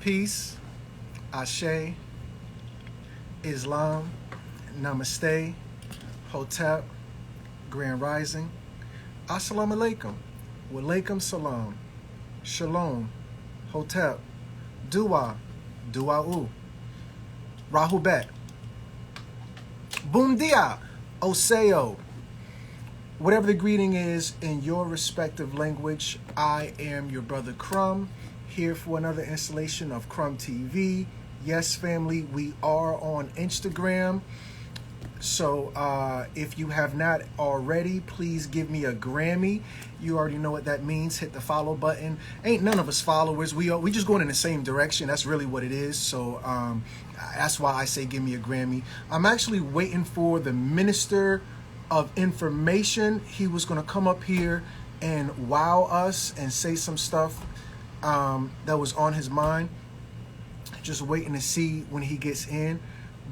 Peace, Ashe, Islam, Namaste, Hotep, Grand Rising, Assalamu Alaikum, Walaikum Salam, Shalom, Hotep, Dua, Dua'u, Rahubet, Boom Dia, Oseo. Whatever the greeting is in your respective language, I am your brother Crumb, here for another installation of Crumbtv. Yes, family, we are on Instagram. So if you have not already, please give me a Grammy. You already know what that means. Hit the follow button. Ain't none of us followers. We just going in the same direction. That's really what it is. So that's why I say give me a Grammy. I'm actually waiting for the Minister of Information. He was going to come up here and wow us and say some stuff that was on his mind. Just waiting to see when he gets in.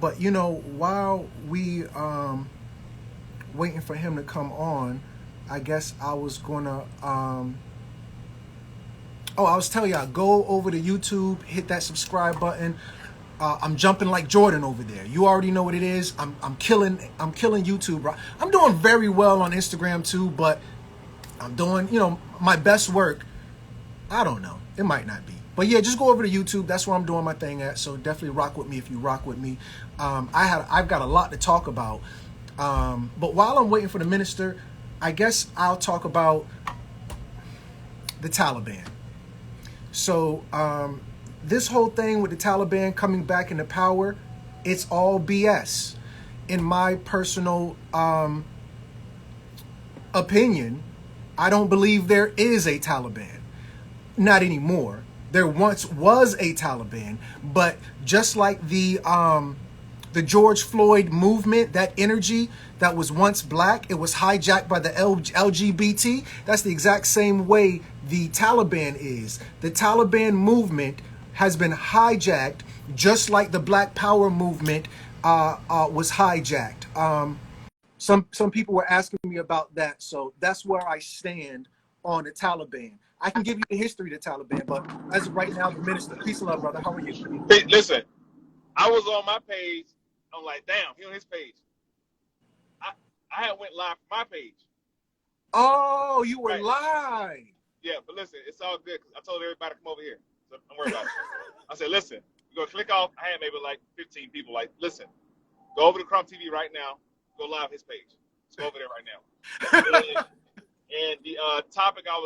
But you know, while we waiting for him to come on, I guess I was gonna I was telling y'all, go over to YouTube, hit that subscribe button. I'm jumping like Jordan over there. You already know what it is. I'm killing YouTube, bro. I'm doing very well on Instagram too, but I'm doing, my best work. I don't know. It might not be. But yeah, just go over to YouTube. That's where I'm doing my thing at. So definitely rock with me if you rock with me. I've got a lot to talk about. But while I'm waiting for the minister, I guess I'll talk about the Taliban. So this whole thing with the Taliban coming back into power, it's all BS. In my personal opinion, I don't believe there is a Taliban. Not anymore. There once was a Taliban, but just like the George Floyd movement, that energy that was once black, it was hijacked by the LGBT. That's the exact same way the Taliban is. The Taliban movement has been hijacked, just like the Black Power movement was hijacked. Some people were asking me about that, so that's where I stand on the Taliban. I can give you the history of the Taliban, but as of right now, the minister. Peace and love, brother. How are you? Hey, listen, I was on my page. I'm like, damn, he on his page. I had went live from my page. Oh, you were live. Yeah, but listen, it's all good. I told everybody to come over here. So don't worry about it. I said, listen, you're going to click off. I had maybe like 15 people. Like, listen, go over to Crumbtv right now. Go live his page. Let's go over there right now. And the topic I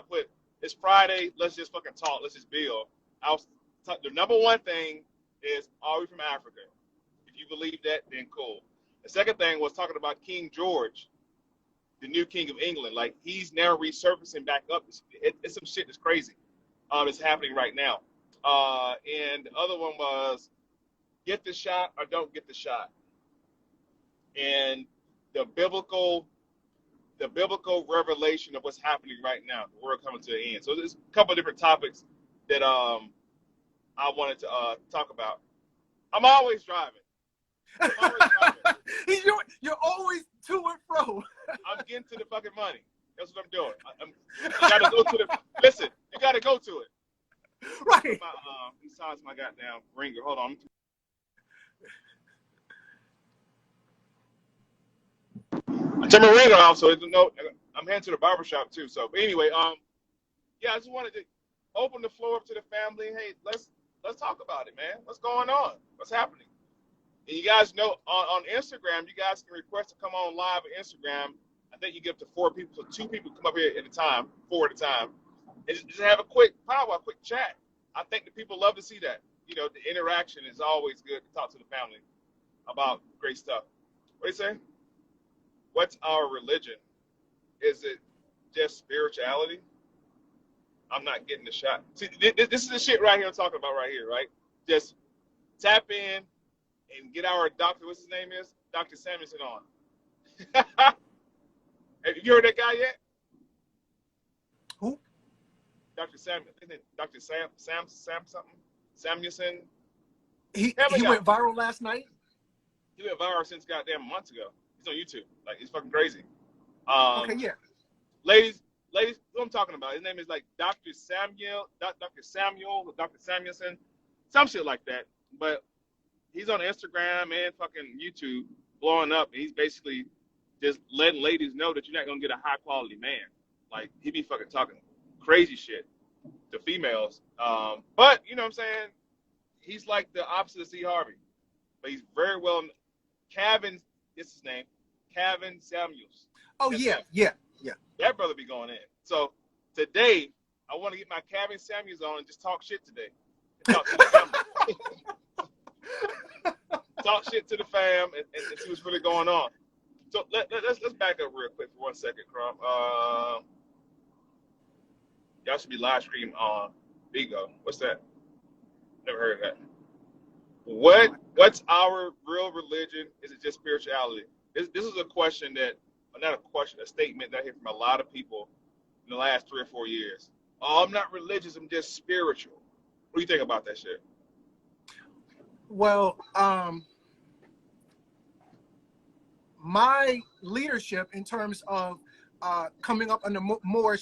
put it's Friday. Let's just fucking talk. Let's just build. The number one thing is, are we from Africa? If you believe that, then cool. The second thing was talking about King George, the new king of England. Like, he's now resurfacing back up. It's some shit that's crazy. It's happening right now. And the other one was, get the shot or don't get the shot. And the biblical revelation of what's happening right now, the world coming to an end. So there's a couple of different topics that I wanted to talk about. I'm always driving. You're always to and fro. I'm getting to the fucking money. That's what I'm doing. You gotta go to the. Listen, you gotta go to it. Right. Besides my goddamn ringer. Hold on. I turn my ringer off, so I'm heading to the barbershop too. So, but anyway, yeah, I just wanted to open the floor up to the family. Hey, let's talk about it, man. What's going on? What's happening? And you guys know on Instagram, you guys can request to come on live on Instagram. I think you get up to 4 people, so 2 people come up here at a time, 4 at a time, and just have a quick chat. I think the people love to see that. The interaction is always good to talk to the family about great stuff. What do you say? What's our religion? Is it just spirituality? I'm not getting the shot. See, this is the shit right here I'm talking about right here, right? Just tap in and get our doctor, what's his name is? Dr. Samuelson on. Have you heard that guy yet? Who? Dr. Samuel, isn't it Dr. Sam something? Samuelson? He went viral last night? He went viral since goddamn months ago. He's on YouTube. Like, it's fucking crazy. Okay, yeah. Ladies ladies, who I'm talking about, his name is like Dr. Samuel, or Dr. Samuelson, some shit like that. But he's on Instagram and fucking YouTube blowing up, and he's basically just letting ladies know that you're not gonna get a high quality man. Like he be fucking talking crazy shit to females. But you know what I'm saying? He's like the opposite of C. Harvey, but he's very well. Kevin, is his name, Kevin Samuels. Oh That's yeah, him. yeah, yeah. That brother be going in. So today, I want to get my Kevin Samuels on and just talk shit today. And talk to the family. Talk shit to the fam and see what's really going on. So let's back up real quick for 1 second, Crump. Y'all should be live stream on Bigo. What's that? Never heard of that. What's our real religion? Is it just spirituality? This is a question that, not a question, a statement that I hear from a lot of people in the last 3 or 4 years. Oh, I'm not religious, I'm just spiritual. What do you think about that shit? Well, my leadership in terms of coming up under more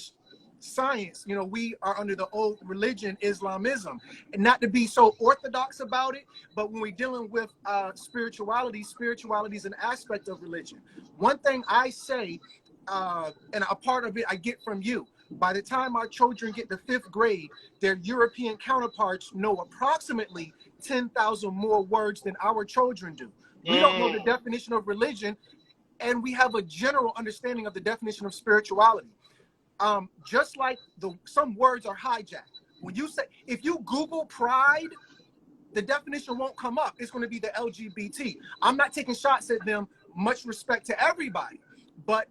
science, you know, we are under the old religion, Islamism, and not to be so orthodox about it, but when we're dealing with spirituality is an aspect of religion. One thing I say, and a part of it I get from you, by the time our children get to 5th grade, their European counterparts know approximately 10,000 more words than our children do. We don't know the definition of religion, and we have a general understanding of the definition of spirituality. Just like some words are hijacked. When you say, if you Google pride, the definition won't come up. It's going to be the LGBT. I'm not taking shots at them. Much respect to everybody, but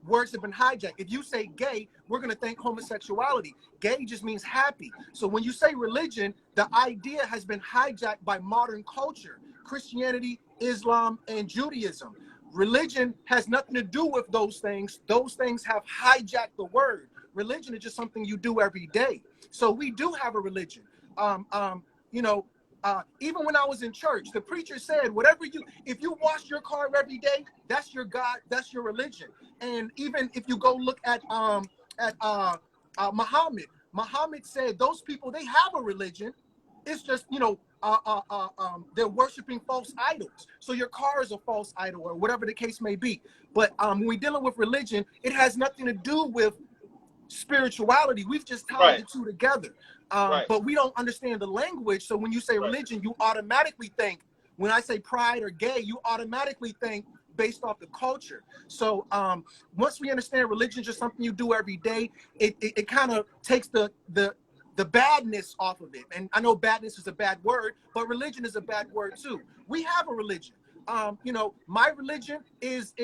words have been hijacked. If you say gay, we're going to think homosexuality. Gay just means happy. So when you say religion, the idea has been hijacked by modern culture, Christianity, Islam, and Judaism. Religion has nothing to do with those things. Those things have hijacked the word. Religion is just something you do every day. So we do have a religion. Even when I was in church, the preacher said, if you wash your car every day, that's your God, that's your religion. And even if you go look at Muhammad said those people, they have a religion. It's just, they're worshiping false idols. So your car is a false idol or whatever the case may be. But when we're dealing with religion, it has nothing to do with spirituality. We've just tied the two together. But we don't understand the language. So when you say religion, you automatically think, when I say pride or gay, you automatically think based off the culture. So once we understand religion is just something you do every day, it kind of takes the badness off of it. And I know badness is a bad word, but religion is a bad word too. We have a religion. My religion is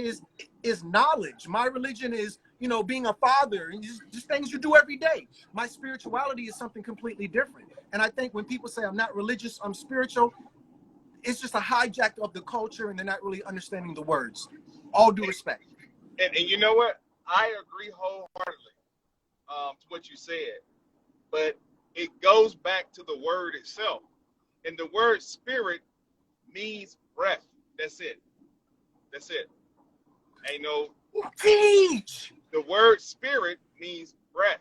knowledge. My religion is, being a father, and just things you do every day. My spirituality is something completely different. And I think when people say I'm not religious, I'm spiritual, it's just a hijack of the culture, and they're not really understanding the words. All due respect. And you know what? I agree wholeheartedly to what you said. But it goes back to the word itself. And the word spirit means breath. That's it. That's it. Ain't no... Teach! The word spirit means breath.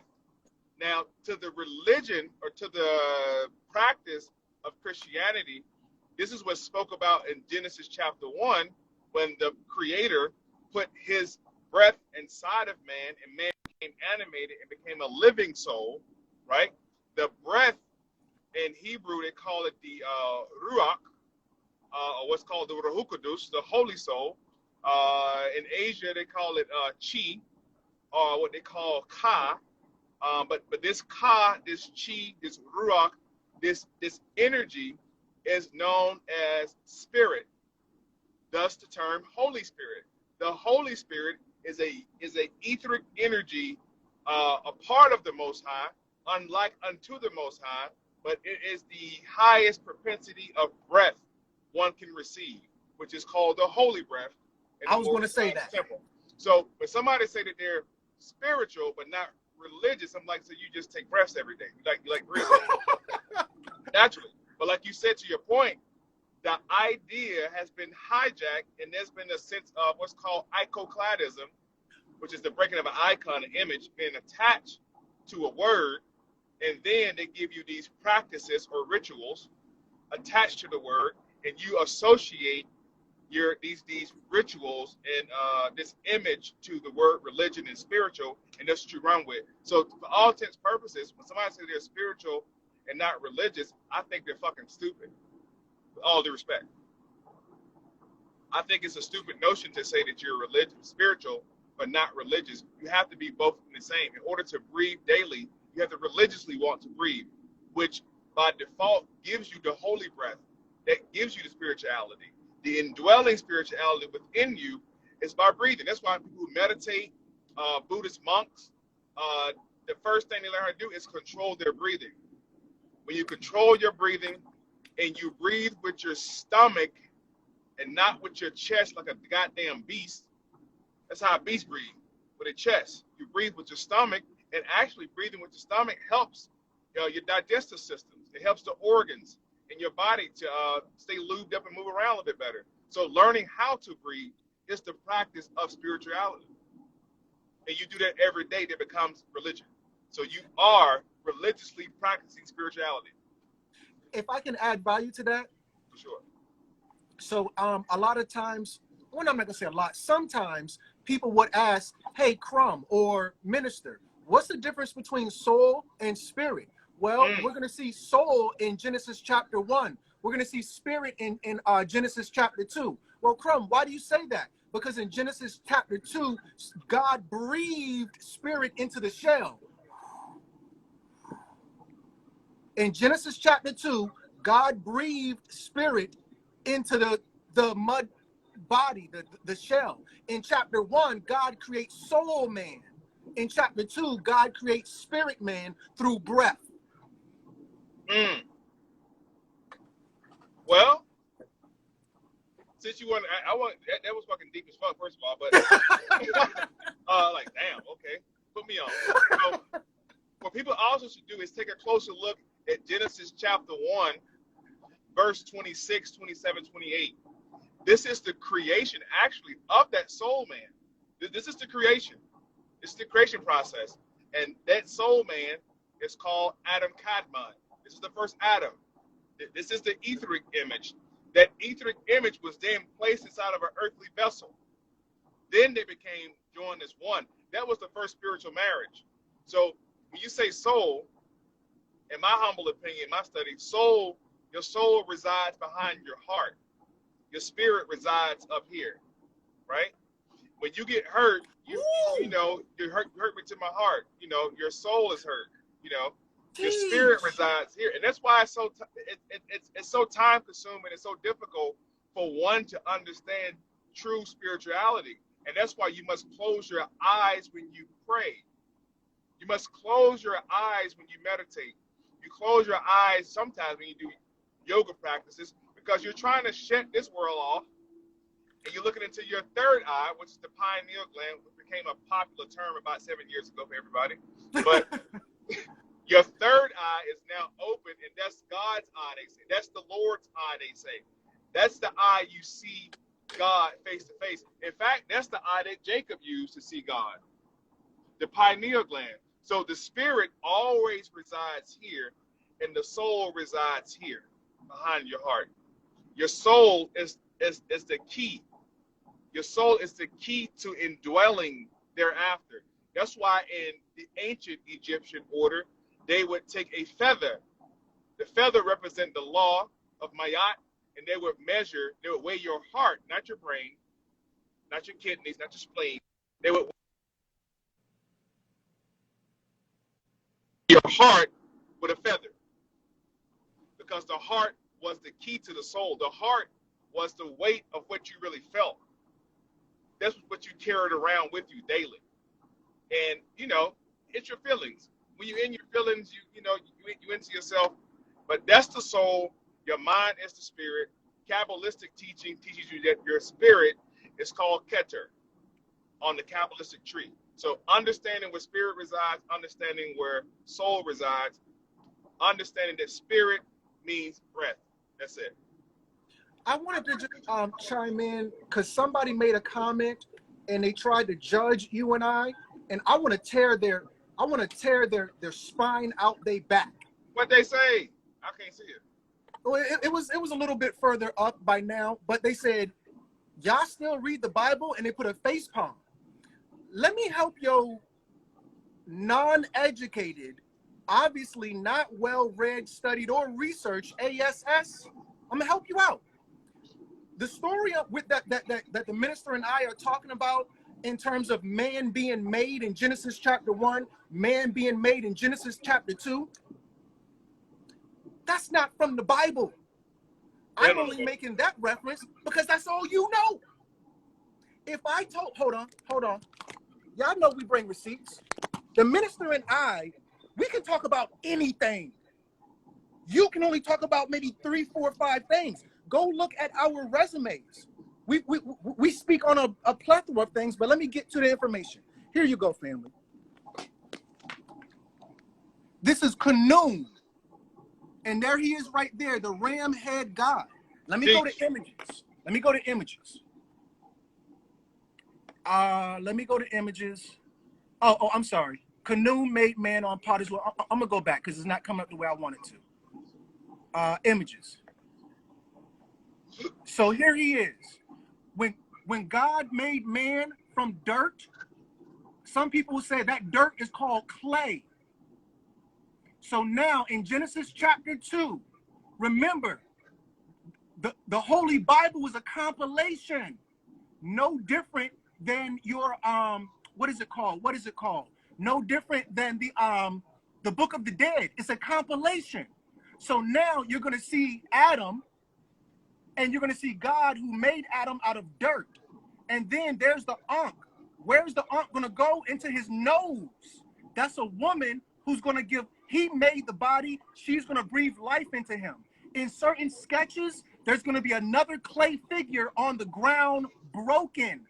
Now, to the religion or to the practice of Christianity, this is what's spoke about in Genesis chapter 1, when the Creator put his breath inside of man, and man became animated and became a living soul, right? The breath in Hebrew, they call it the ruach, or what's called the Ruach HaKodesh, the Holy Soul. In Asia, they call it chi, or what they call ka. But this ka, this chi, this ruach, this energy is known as spirit. Thus, the term Holy Spirit. The Holy Spirit is a etheric energy, a part of the Most High, unlike unto the Most High, but it is the highest propensity of breath one can receive, which is called the holy breath. I was going to say that. Temple. So when somebody say that they're spiritual but not religious, I'm like, so you just take breaths every day. You like breathing. Naturally. But like you said, to your point, the idea has been hijacked, and there's been a sense of what's called iconoclasm, which is the breaking of an icon, an image, being attached to a word, and then they give you these practices or rituals attached to the word, and you associate these rituals and this image to the word religion and spiritual, and that's what you run with. So for all intents and purposes, when somebody says they're spiritual and not religious, I think they're fucking stupid. With all due respect, I think it's a stupid notion to say that you're religious, spiritual, but not religious. You have to be both in the same. In order to breathe daily, you have to religiously want to breathe, which by default gives you the holy breath that gives you the spirituality. The indwelling spirituality within you is by breathing. That's why people who meditate, Buddhist monks, the first thing they learn how to do is control their breathing. When you control your breathing and you breathe with your stomach and not with your chest like a goddamn beast, that's how a beast breathes, with a chest. You breathe with your stomach, and actually breathing with your stomach helps your digestive systems. It helps the organs in your body to stay lubed up and move around a little bit better. So learning how to breathe is the practice of spirituality. And you do that every day, that becomes religion. So you are religiously practicing spirituality. If I can add value to that. For sure. So a lot of times, well, I'm not gonna say a lot, sometimes people would ask, hey, Crumb or Minister, what's the difference between soul and spirit? Well, we're going to see soul in Genesis chapter 1. We're going to see spirit in Genesis chapter 2. Well, Crumb, why do you say that? Because in Genesis chapter 2, God breathed spirit into the shell. In Genesis chapter 2, God breathed spirit into the mud body, the shell. In chapter 1, God creates soul man. In chapter 2, God creates spirit man through breath. Well, since you want, I want that was fucking deep as fuck, first of all, but like, damn, okay, put me on. So, what people also should do is take a closer look at Genesis chapter 1, verse 26, 27, 28. This is the creation, actually, of that soul man. This is the creation. It's the creation process. And that soul man is called Adam Kadmon. This is the first Adam. This is the etheric image. That etheric image was then placed inside of an earthly vessel. Then they became joined as one. That was the first spiritual marriage. So when you say soul, in my humble opinion, my study, soul, your soul resides behind your heart. Your spirit resides up here, right? When you get hurt, you know, you hurt me to my heart. You know, your soul is hurt. You know, your spirit resides here, and that's why it's so it's so time consuming. It's so difficult for one to understand true spirituality, and that's why you must close your eyes when you pray. You must close your eyes when you meditate. You close your eyes sometimes when you do yoga practices because you're trying to shut this world off. And you're looking into your third eye, which is the pineal gland, which became a popular term about 7 years ago for everybody. But your third eye is now open, and that's God's eye, they say. That's the Lord's eye, they say. That's the eye you see God face to face. In fact, that's the eye that Jacob used to see God, the pineal gland. So the spirit always resides here, and the soul resides here, behind your heart. Your soul is the key. Your soul is the key to indwelling thereafter. That's why in the ancient Egyptian order, they would take a feather. The feather represents the law of Mayat, and they would weigh your heart, not your brain, not your kidneys, not your spleen. They would weigh your heart with a feather, because the heart was the key to the soul. The heart was the weight of what you really felt. That's what you carried around with you daily. And, you know, it's your feelings. When you're in your feelings, you into yourself. But that's the soul. Your mind is the spirit. Kabbalistic teaching teaches you that your spirit is called Keter on the Kabbalistic tree. So understanding where spirit resides, understanding where soul resides, understanding that spirit means breath. That's it. I wanted to just chime in because somebody made a comment and they tried to judge you and I want to tear their spine out they back. What they say? I can't see it. Well, it was a little bit further up by now, but they said, y'all still read the Bible, and they put a face palm. Let me help your non-educated, obviously not well-read, studied, or researched ASS. I'm gonna help you out. The story with that the minister and I are talking about in terms of man being made in Genesis chapter 1, man being made in Genesis chapter 2, that's not from the Bible. I'm only making that reference because that's all you know. If I told, hold on. Y'all know we bring receipts. The minister and I, we can talk about anything. You can only talk about maybe 3, 4, 5 things. Go look at our resumes. We speak on a plethora of things, but let me get to the information. Here you go, family. This is Canoon. And there he is right there, the ram head God. Let me go to images. Let me go to images. Oh, I'm sorry. Canoe made man on potter's wheel. I'm gonna go back because it's not coming up the way I want it to. Images. So here he is. When God made man from dirt, some people say that dirt is called clay. So now in Genesis chapter 2, remember, the Holy Bible was a compilation, no different than your what is it called? No different than the Book of the Dead. It's a compilation. So now you're going to see Adam, and you're going to see God who made Adam out of dirt. And then there's the Ankh. Where's the Ankh going to go? Into his nose. That's a woman who's going to give, he made the body, she's going to breathe life into him. In certain sketches, there's going to be another clay figure on the ground broken.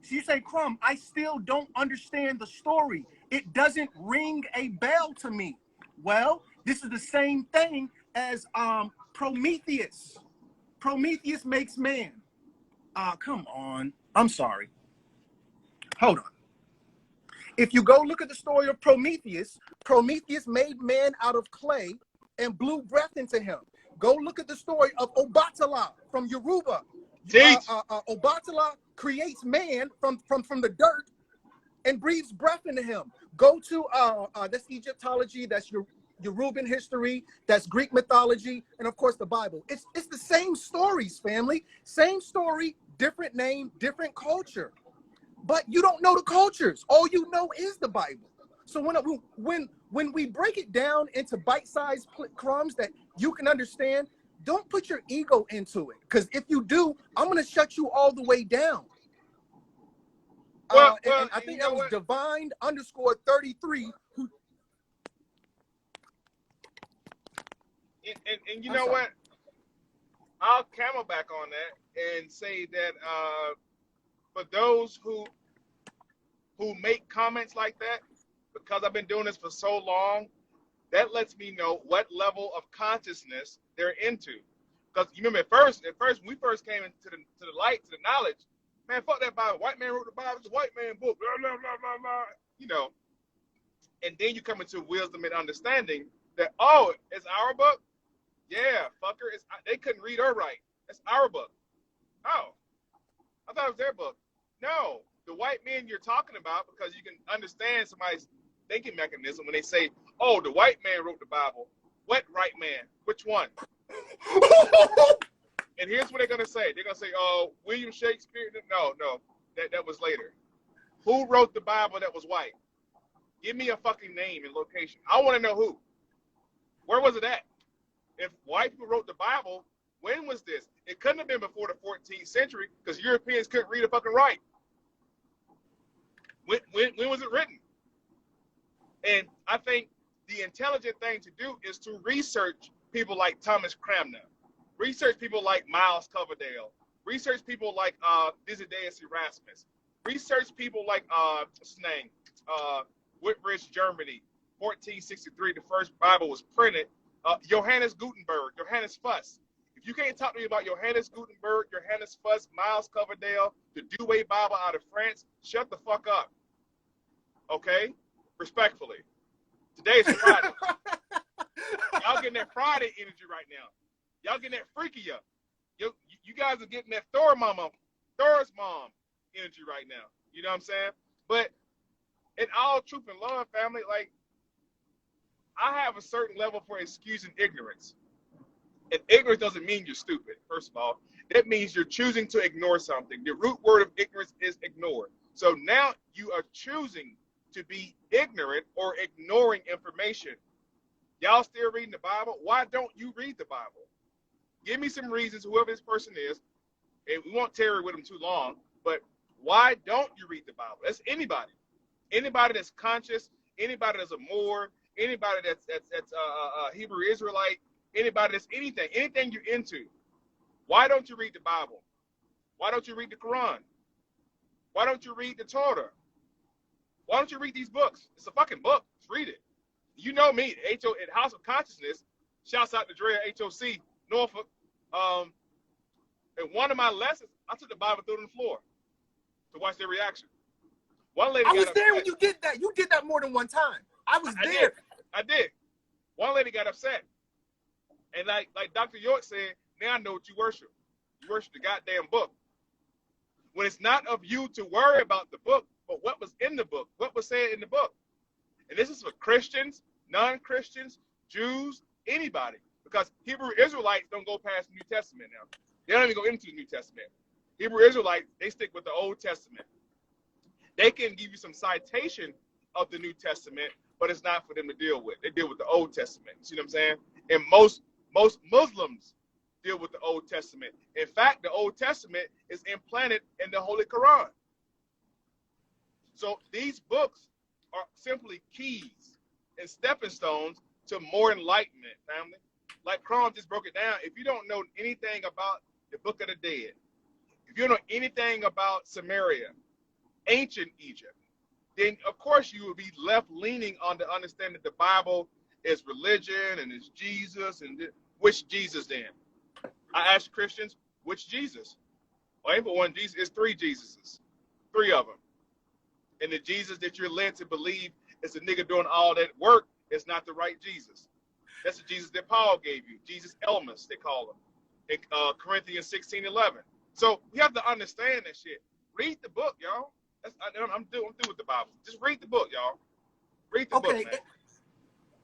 So you say, Crumb, I still don't understand the story. It doesn't ring a bell to me. Well, this is the same thing as Prometheus. Prometheus makes man. Come on. I'm sorry. Hold on. If you go look at the story of Prometheus, Prometheus made man out of clay and blew breath into him. Go look at the story of Obatala from Yoruba. Obatala creates man from the dirt and breathes breath into him. Go to that's Egyptology, that's Yoruban history, that's Greek mythology, and of course the Bible. It's the same stories, family. Same story, different name, different culture. But you don't know the cultures. All you know is the Bible. So when we break it down into bite-sized crumbs that you can understand, don't put your ego into it. Because if you do, I'm going to shut you all the way down. And I think that was Divine _33 who. And you know what? I'll camelback on that and say that for those who make comments like that, because I've been doing this for so long, that lets me know what level of consciousness they're into. Because you remember at first when we first came into the light, to the knowledge, man, fuck that Bible. White man wrote the Bible. It's a white man book. Blah, blah, blah, blah, blah. You know. And then you come into wisdom and understanding that, oh, it's our book? Yeah, fucker. They couldn't read or write. It's our book. Oh. I thought it was their book. No. The white men you're talking about, because you can understand somebody's thinking mechanism when they say, oh, the white man wrote the Bible. What white man? Which one? And here's what they're going to say. They're going to say, oh, William Shakespeare. No. That was later. Who wrote the Bible that was white? Give me a fucking name and location. I want to know who. Where was it at? If white people wrote the Bible, when was this? It couldn't have been before the 14th century because Europeans couldn't read or fucking write. When was it written? And I think the intelligent thing to do is to research people like Thomas Cranmer, research people like Miles Coverdale, research people like Desiderius Erasmus, research people like what's his name? Whitbridge, Germany, 1463. The first Bible was printed. Johannes Gutenberg, Johannes Fuss. If you can't talk to me about Johannes Gutenberg, Johannes Fuss, Miles Coverdale, the Douay Bible out of France, shut the fuck up. Okay? Respectfully. Today is Friday. Y'all getting that Friday energy right now. Y'all getting that freaky up. You guys are getting that Thor's mom energy right now. You know what I'm saying? But in all truth and love, family, like, I have a certain level for excusing ignorance. And ignorance doesn't mean you're stupid, first of all. That means you're choosing to ignore something. The root word of ignorance is ignore. So now you are choosing to be ignorant or ignoring information. Y'all still reading the Bible? Why don't you read the Bible? Give me some reasons, whoever this person is, and we won't tarry with them too long, but why don't you read the Bible? That's anybody. Anybody that's conscious, anybody that's a Moor, anybody that's Hebrew Israelite, anybody that's anything you're into. Why don't you read the Bible? Why don't you read the Quran? Why don't you read the Torah? Why don't you read these books? It's a fucking book. Just read it. You know me, at House of Consciousness, shouts out to Dre HOC, Norfolk. In one of my lessons, I took the Bible, threw it on the floor to watch their reaction. One lady I was got there upset. when you did that. You did that more than one time. I was there. I did. One lady got upset. And like Dr. York said, now I know what you worship. You worship the goddamn book. When it's not of you to worry about the book, but what was in the book, what was said in the book. And this is for Christians, non-Christians, Jews, anybody. Because Hebrew Israelites don't go past the New Testament now. They don't even go into the New Testament. Hebrew Israelites, they stick with the Old Testament. They can give you some citation of the New Testament, but it's not for them to deal with. They deal with the Old Testament. You see what I'm saying? And most Muslims deal with the Old Testament. In fact, the Old Testament is implanted in the Holy Quran. So these books are simply keys and stepping stones to more enlightenment, family. Like Crum just broke it down. If you don't know anything about the Book of the Dead, if you don't know anything about Samaria, ancient Egypt, then of course you will be left leaning on the understanding that the Bible is religion and it's Jesus. And which Jesus then? I ask Christians, which Jesus? Well, ain't but one Jesus. It's three Jesuses, three of them. And the Jesus that you're led to believe is the nigga doing all that work is not the right Jesus. That's the Jesus that Paul gave you. Jesus Elmus, they call him. In Corinthians 16:11. So we have to understand that shit. Read the book, y'all. I'm through with the Bible. Just read the book, y'all. Read the book, man.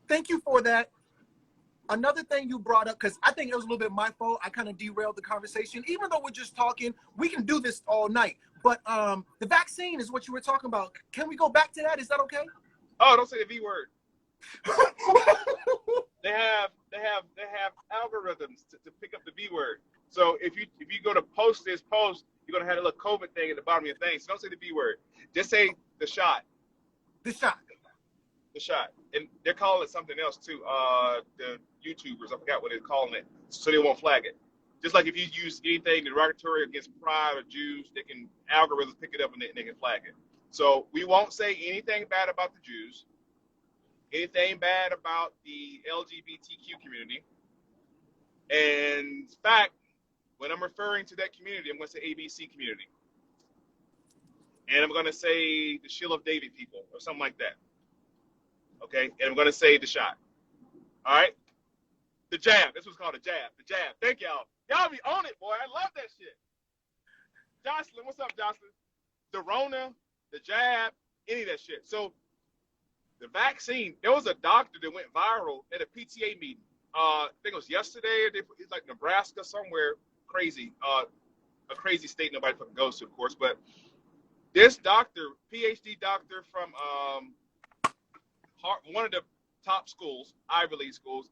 Thank you for that. Another thing you brought up, because I think it was a little bit my fault. I kind of derailed the conversation. Even though we're just talking, we can do this all night. But the vaccine is what you were talking about. Can we go back to that? Is that okay? Oh, don't say the V word. They have algorithms to pick up the V word. So if you go to post this post, you're gonna have a little COVID thing at the bottom of your thing. So don't say the V word. Just say the shot. The shot. The shot. And they're calling it something else too. The YouTubers, I forgot what they're calling it, so they won't flag it. Just like if you use anything derogatory against pride or Jews, they can algorithms pick it up and they can flag it. So we won't say anything bad about the Jews, anything bad about the LGBTQ community. And in fact, when I'm referring to that community, I'm going to say ABC community. And I'm going to say the Shield of David people or something like that. Okay? And I'm going to say the shot. All right? The jab. This was called a jab. The jab. Thank y'all. Y'all be on it, boy. I love that shit. Jocelyn, what's up, Jocelyn? The Rona, the jab, any of that shit. So the vaccine, there was a doctor that went viral at a PTA meeting. I think it was yesterday. It's like Nebraska, somewhere crazy. A crazy state nobody fucking goes to, of course. But this doctor, PhD doctor from one of the top schools, Ivy League schools,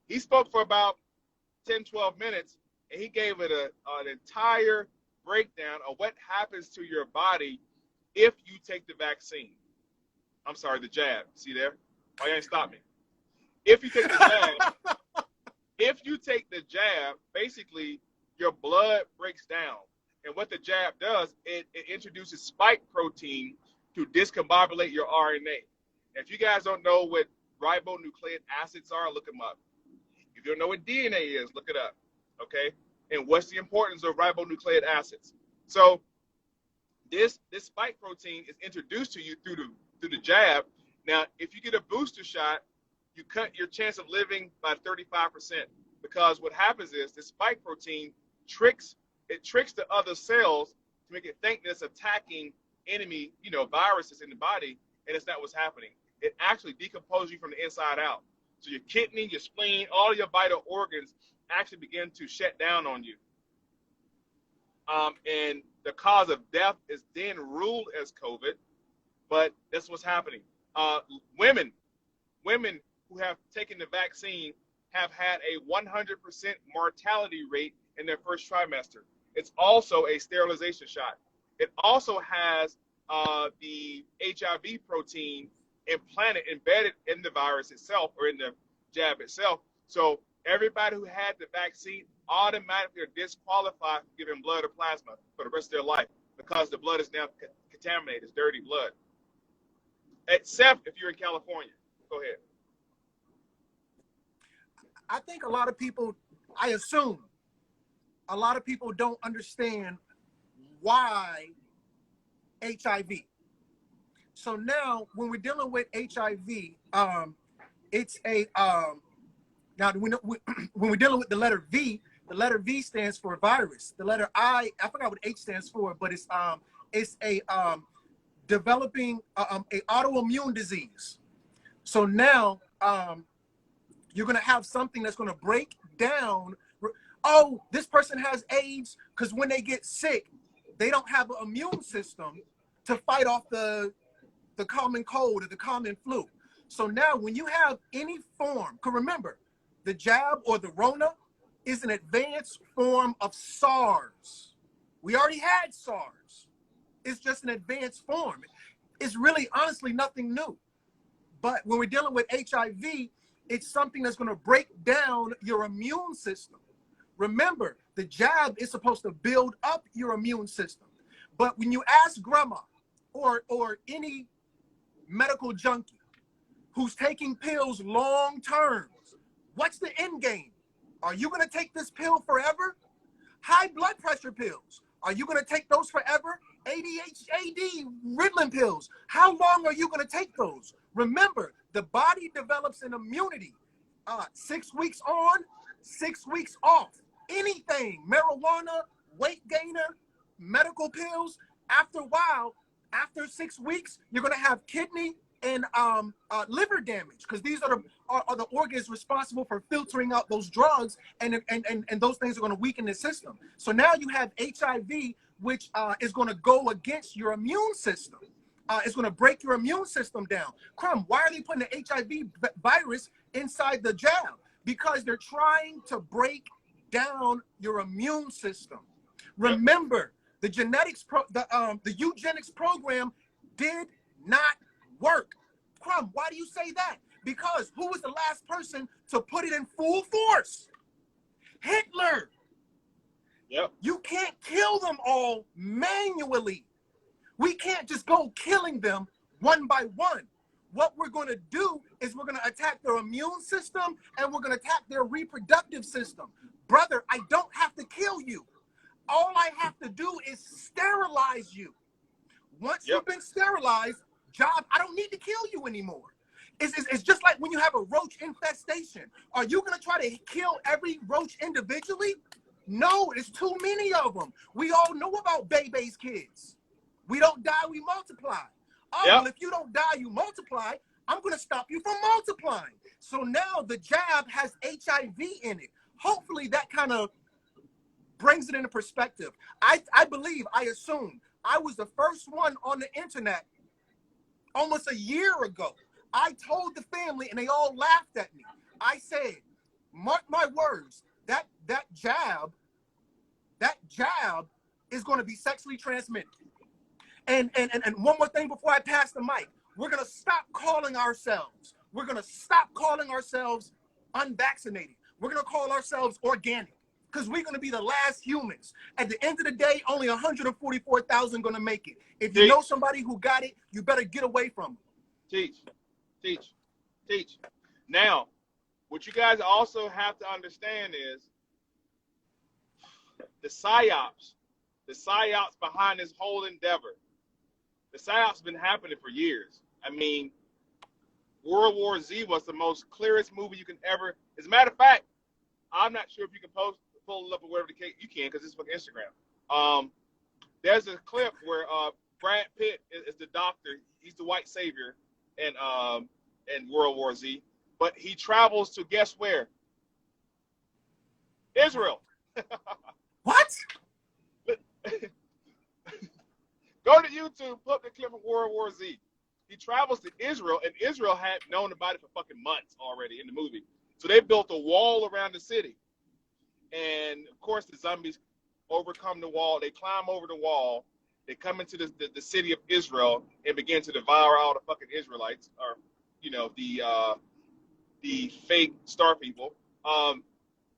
he spoke for about 10, 12 minutes, and he gave it an entire breakdown of what happens to your body if you take the vaccine. I'm sorry, the jab. See there? Oh, you ain't stop me. If you take the jab, basically your blood breaks down. And what the jab does, it introduces spike protein to discombobulate your RNA. If you guys don't know what ribonucleic acids are, look them up. If you don't know what DNA is, look it up. okay? And what's the importance of ribonucleic acids? So this spike protein is introduced to you through the jab. Now, if you get a booster shot, you cut your chance of living by 35%, because what happens is this spike protein tricks the other cells to make it think that it's attacking enemy, viruses in the body, and it's not what's happening. It actually decomposes you from the inside out. So your kidney, your spleen, all of your vital organs actually begin to shut down on you. And the cause of death is then ruled as COVID, but that's what's happening. Women who have taken the vaccine have had a 100% mortality rate in their first trimester. It's also a sterilization shot. It also has the HIV protein embedded in the virus itself, or in the jab itself. So everybody who had the vaccine automatically are disqualified from giving blood or plasma for the rest of their life, because the blood is now contaminated. It's dirty blood. Except if you're in California. Go ahead. I think a lot of people, I assume, a lot of people don't understand why HIV. So now, when we're dealing with HIV, it's a now when we're dealing with the letter V stands for virus. The letter I forgot what H stands for, but it's a developing a autoimmune disease. So now you're gonna have something that's gonna break down. Oh, this person has AIDS because when they get sick, they don't have an immune system to fight off the common cold or the common flu. So now when you have any form, because remember, the jab or the Rona is an advanced form of SARS. We already had SARS. It's just an advanced form. It's really, honestly, nothing new. But when we're dealing with HIV, it's something that's going to break down your immune system. Remember, the jab is supposed to build up your immune system. But when you ask grandma or any medical junkie who's taking pills long term, what's the end game? Are you going to take this pill forever? High blood pressure pills, are you going to take those forever? ADHD, Ritalin pills, how long are you going to take those? Remember, the body develops an immunity. 6 weeks on, 6 weeks off. Anything, marijuana, weight gainer, medical pills, after a while, after 6 weeks, you're going to have kidney and liver damage, because these are the organs responsible for filtering out those drugs, and those things are going to weaken the system. So now you have HIV, which is going to go against your immune system. It's going to break your immune system down. Crumb, why are they putting the HIV virus inside the jab? Because they're trying to break down your immune system. Remember, the eugenics program did not work. Crumb, why do you say that? Because who was the last person to put it in full force? Hitler. Yep. You can't kill them all manually. We can't just go killing them one by one. What we're going to do is we're going to attack their immune system, and we're going to attack their reproductive system. Brother, I don't have to kill you. All I have to do is sterilize you. Once you've been sterilized, job, I don't need to kill you anymore. It's just like when you have a roach infestation. Are you going to try to kill every roach individually? No, there's too many of them. We all know about Bebe's kids. We don't die, we multiply. Oh, well, if you don't die, you multiply. I'm going to stop you from multiplying. So now the jab has HIV in it. Hopefully that kind of brings it into perspective. I assume I was the first one on the internet almost a year ago. I told the family and they all laughed at me. I said, mark my words, that jab is going to be sexually transmitted. And one more thing before I pass the mic. We're going to stop calling ourselves unvaccinated. We're going to call ourselves organic, because we're going to be the last humans. At the end of the day, only 144,000 going to make it. If you know somebody who got it, you better get away from them. Teach. Now, what you guys also have to understand is The psyops, the psyops behind this whole endeavor. The psyops been happening for years. I mean, World War Z was the most clearest movie you can ever. As a matter of fact, I'm not sure if you can pull it up or whatever the case you can because it's for Instagram. There's a clip where Brad Pitt is the doctor. He's the white savior in World War Z, but he travels to guess where? Israel. What? Go to YouTube, put the clip of World War Z. He travels to Israel, and Israel had known about it for fucking months already in the movie. So they built a wall around the city. And, of course, the zombies overcome the wall. They climb over the wall. They come into the city of Israel and begin to devour all the fucking Israelites, or, you know, the fake star people.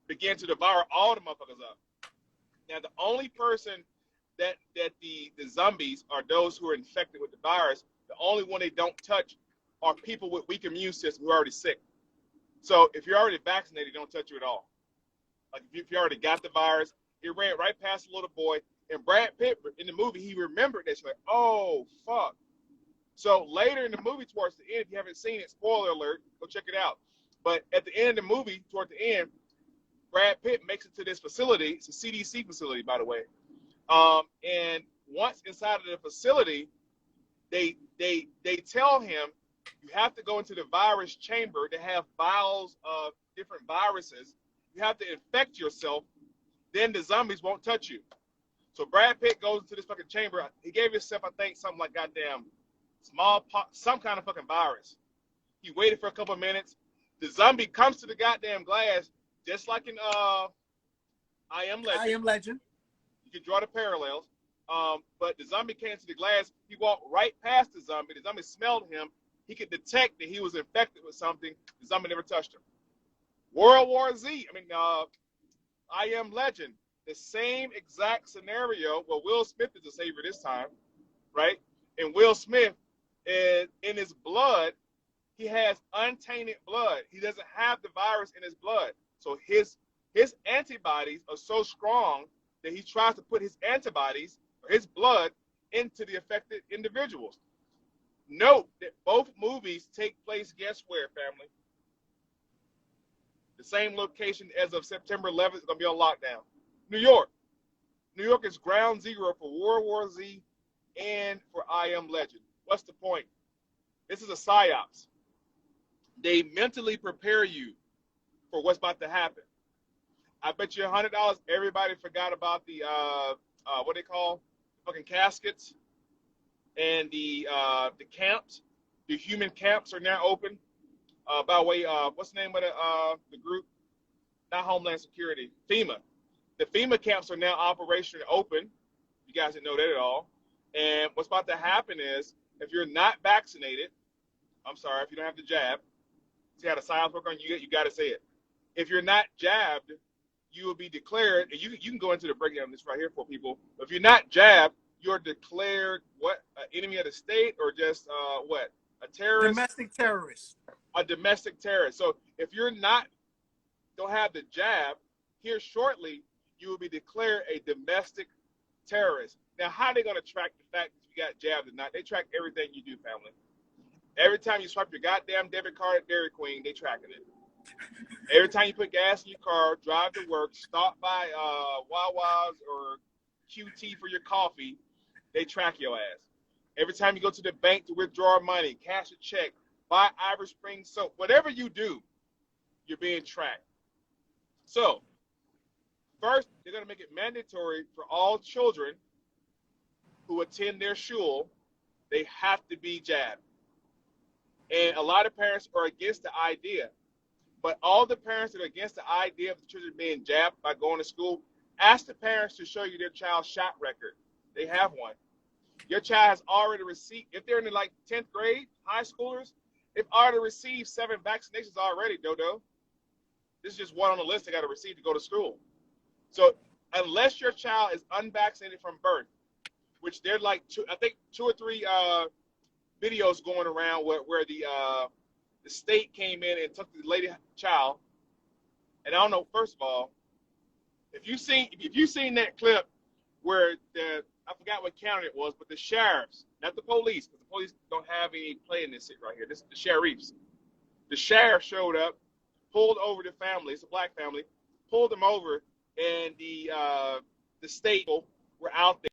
Begin to devour all the motherfuckers up. Now, the only person that the zombies are those who are infected with the virus. The only one they don't touch are people with weak immune systems who are already sick. So if you're already vaccinated, they don't touch you at all. Like if you already got the virus, it ran right past the little boy. And Brad Pitt in the movie, he remembered this. Like, oh fuck. So later in the movie, towards the end, if you haven't seen it, spoiler alert, go check it out. But at the end of the movie, toward the end, Brad Pitt makes it to this facility. It's a CDC facility, by the way. And once inside of the facility, they tell him you have to go into the virus chamber. They have vials of different viruses. You have to infect yourself. Then the zombies won't touch you. So Brad Pitt goes into this fucking chamber. He gave himself, I think, something like goddamn smallpox, some kind of fucking virus. He waited for a couple of minutes. The zombie comes to the goddamn glass, just like in I Am Legend. I Am Legend. You can draw the parallels. But the zombie came to the glass. He walked right past the zombie. The zombie smelled him. He could detect that he was infected with something. The zombie never touched him. World War Z. I Am Legend. The same exact scenario. Well, Will Smith is the savior this time, right? And Will Smith, is in his blood, he has untainted blood. He doesn't have the virus in his blood. So his antibodies are so strong that he tries to put his antibodies or his blood into the affected individuals. Note that both movies take place, guess where, family? The same location as of September 11th is going to be on lockdown. New York. New York is ground zero for World War Z and for I Am Legend. What's the point? This is a psyops. They mentally prepare you for what's about to happen. I bet you $100 everybody forgot about the what they call fucking caskets and the camps. The human camps are now open. By the way, what's the name of the group? Not Homeland Security, FEMA. The FEMA camps are now operational and open. You guys didn't know that at all. And what's about to happen is, if you're not vaccinated, I'm sorry, if you don't have the jab, see how the signs work on you, you got to say it. If you're not jabbed, you will be declared, and you can go into the breakdown of this right here for people. If you're not jabbed, you're declared what? An enemy of the state, or just what? A terrorist? Domestic terrorist. A domestic terrorist. So if you're not, don't have the jab, here shortly, you will be declared a domestic terrorist. Now, how are they going to track the fact that you got jabbed or not? They track everything you do, family. Every time you swipe your goddamn debit card at Dairy Queen, they tracking it. Every time you put gas in your car, drive to work, stop by Wawa's or QT for your coffee, they track your ass. Every time you go to the bank to withdraw money, cash a check, buy Irish Spring soap, whatever you do, you're being tracked. So, first, they're going to make it mandatory for all children who attend their shul, they have to be jabbed. And a lot of parents are against the idea. But all the parents that are against the idea of the children being jabbed by going to school, ask the parents to show you their child's shot record. They have one. Your child has already received, if they're in like 10th grade, high schoolers, they've already received 7 vaccinations already, Dodo. This is just one on the list they got to receive to go to school. So unless your child is unvaccinated from birth, which they're like, I think 2 or 3 videos going around where the state came in and took the lady child. And I don't know, first of all, If you seen that clip where I forgot what county it was, but the sheriffs, not the police, because the police don't have any play in this shit right here. This is the sheriffs. The sheriff showed up, pulled over the family. It's a black family. Pulled them over, and the state were out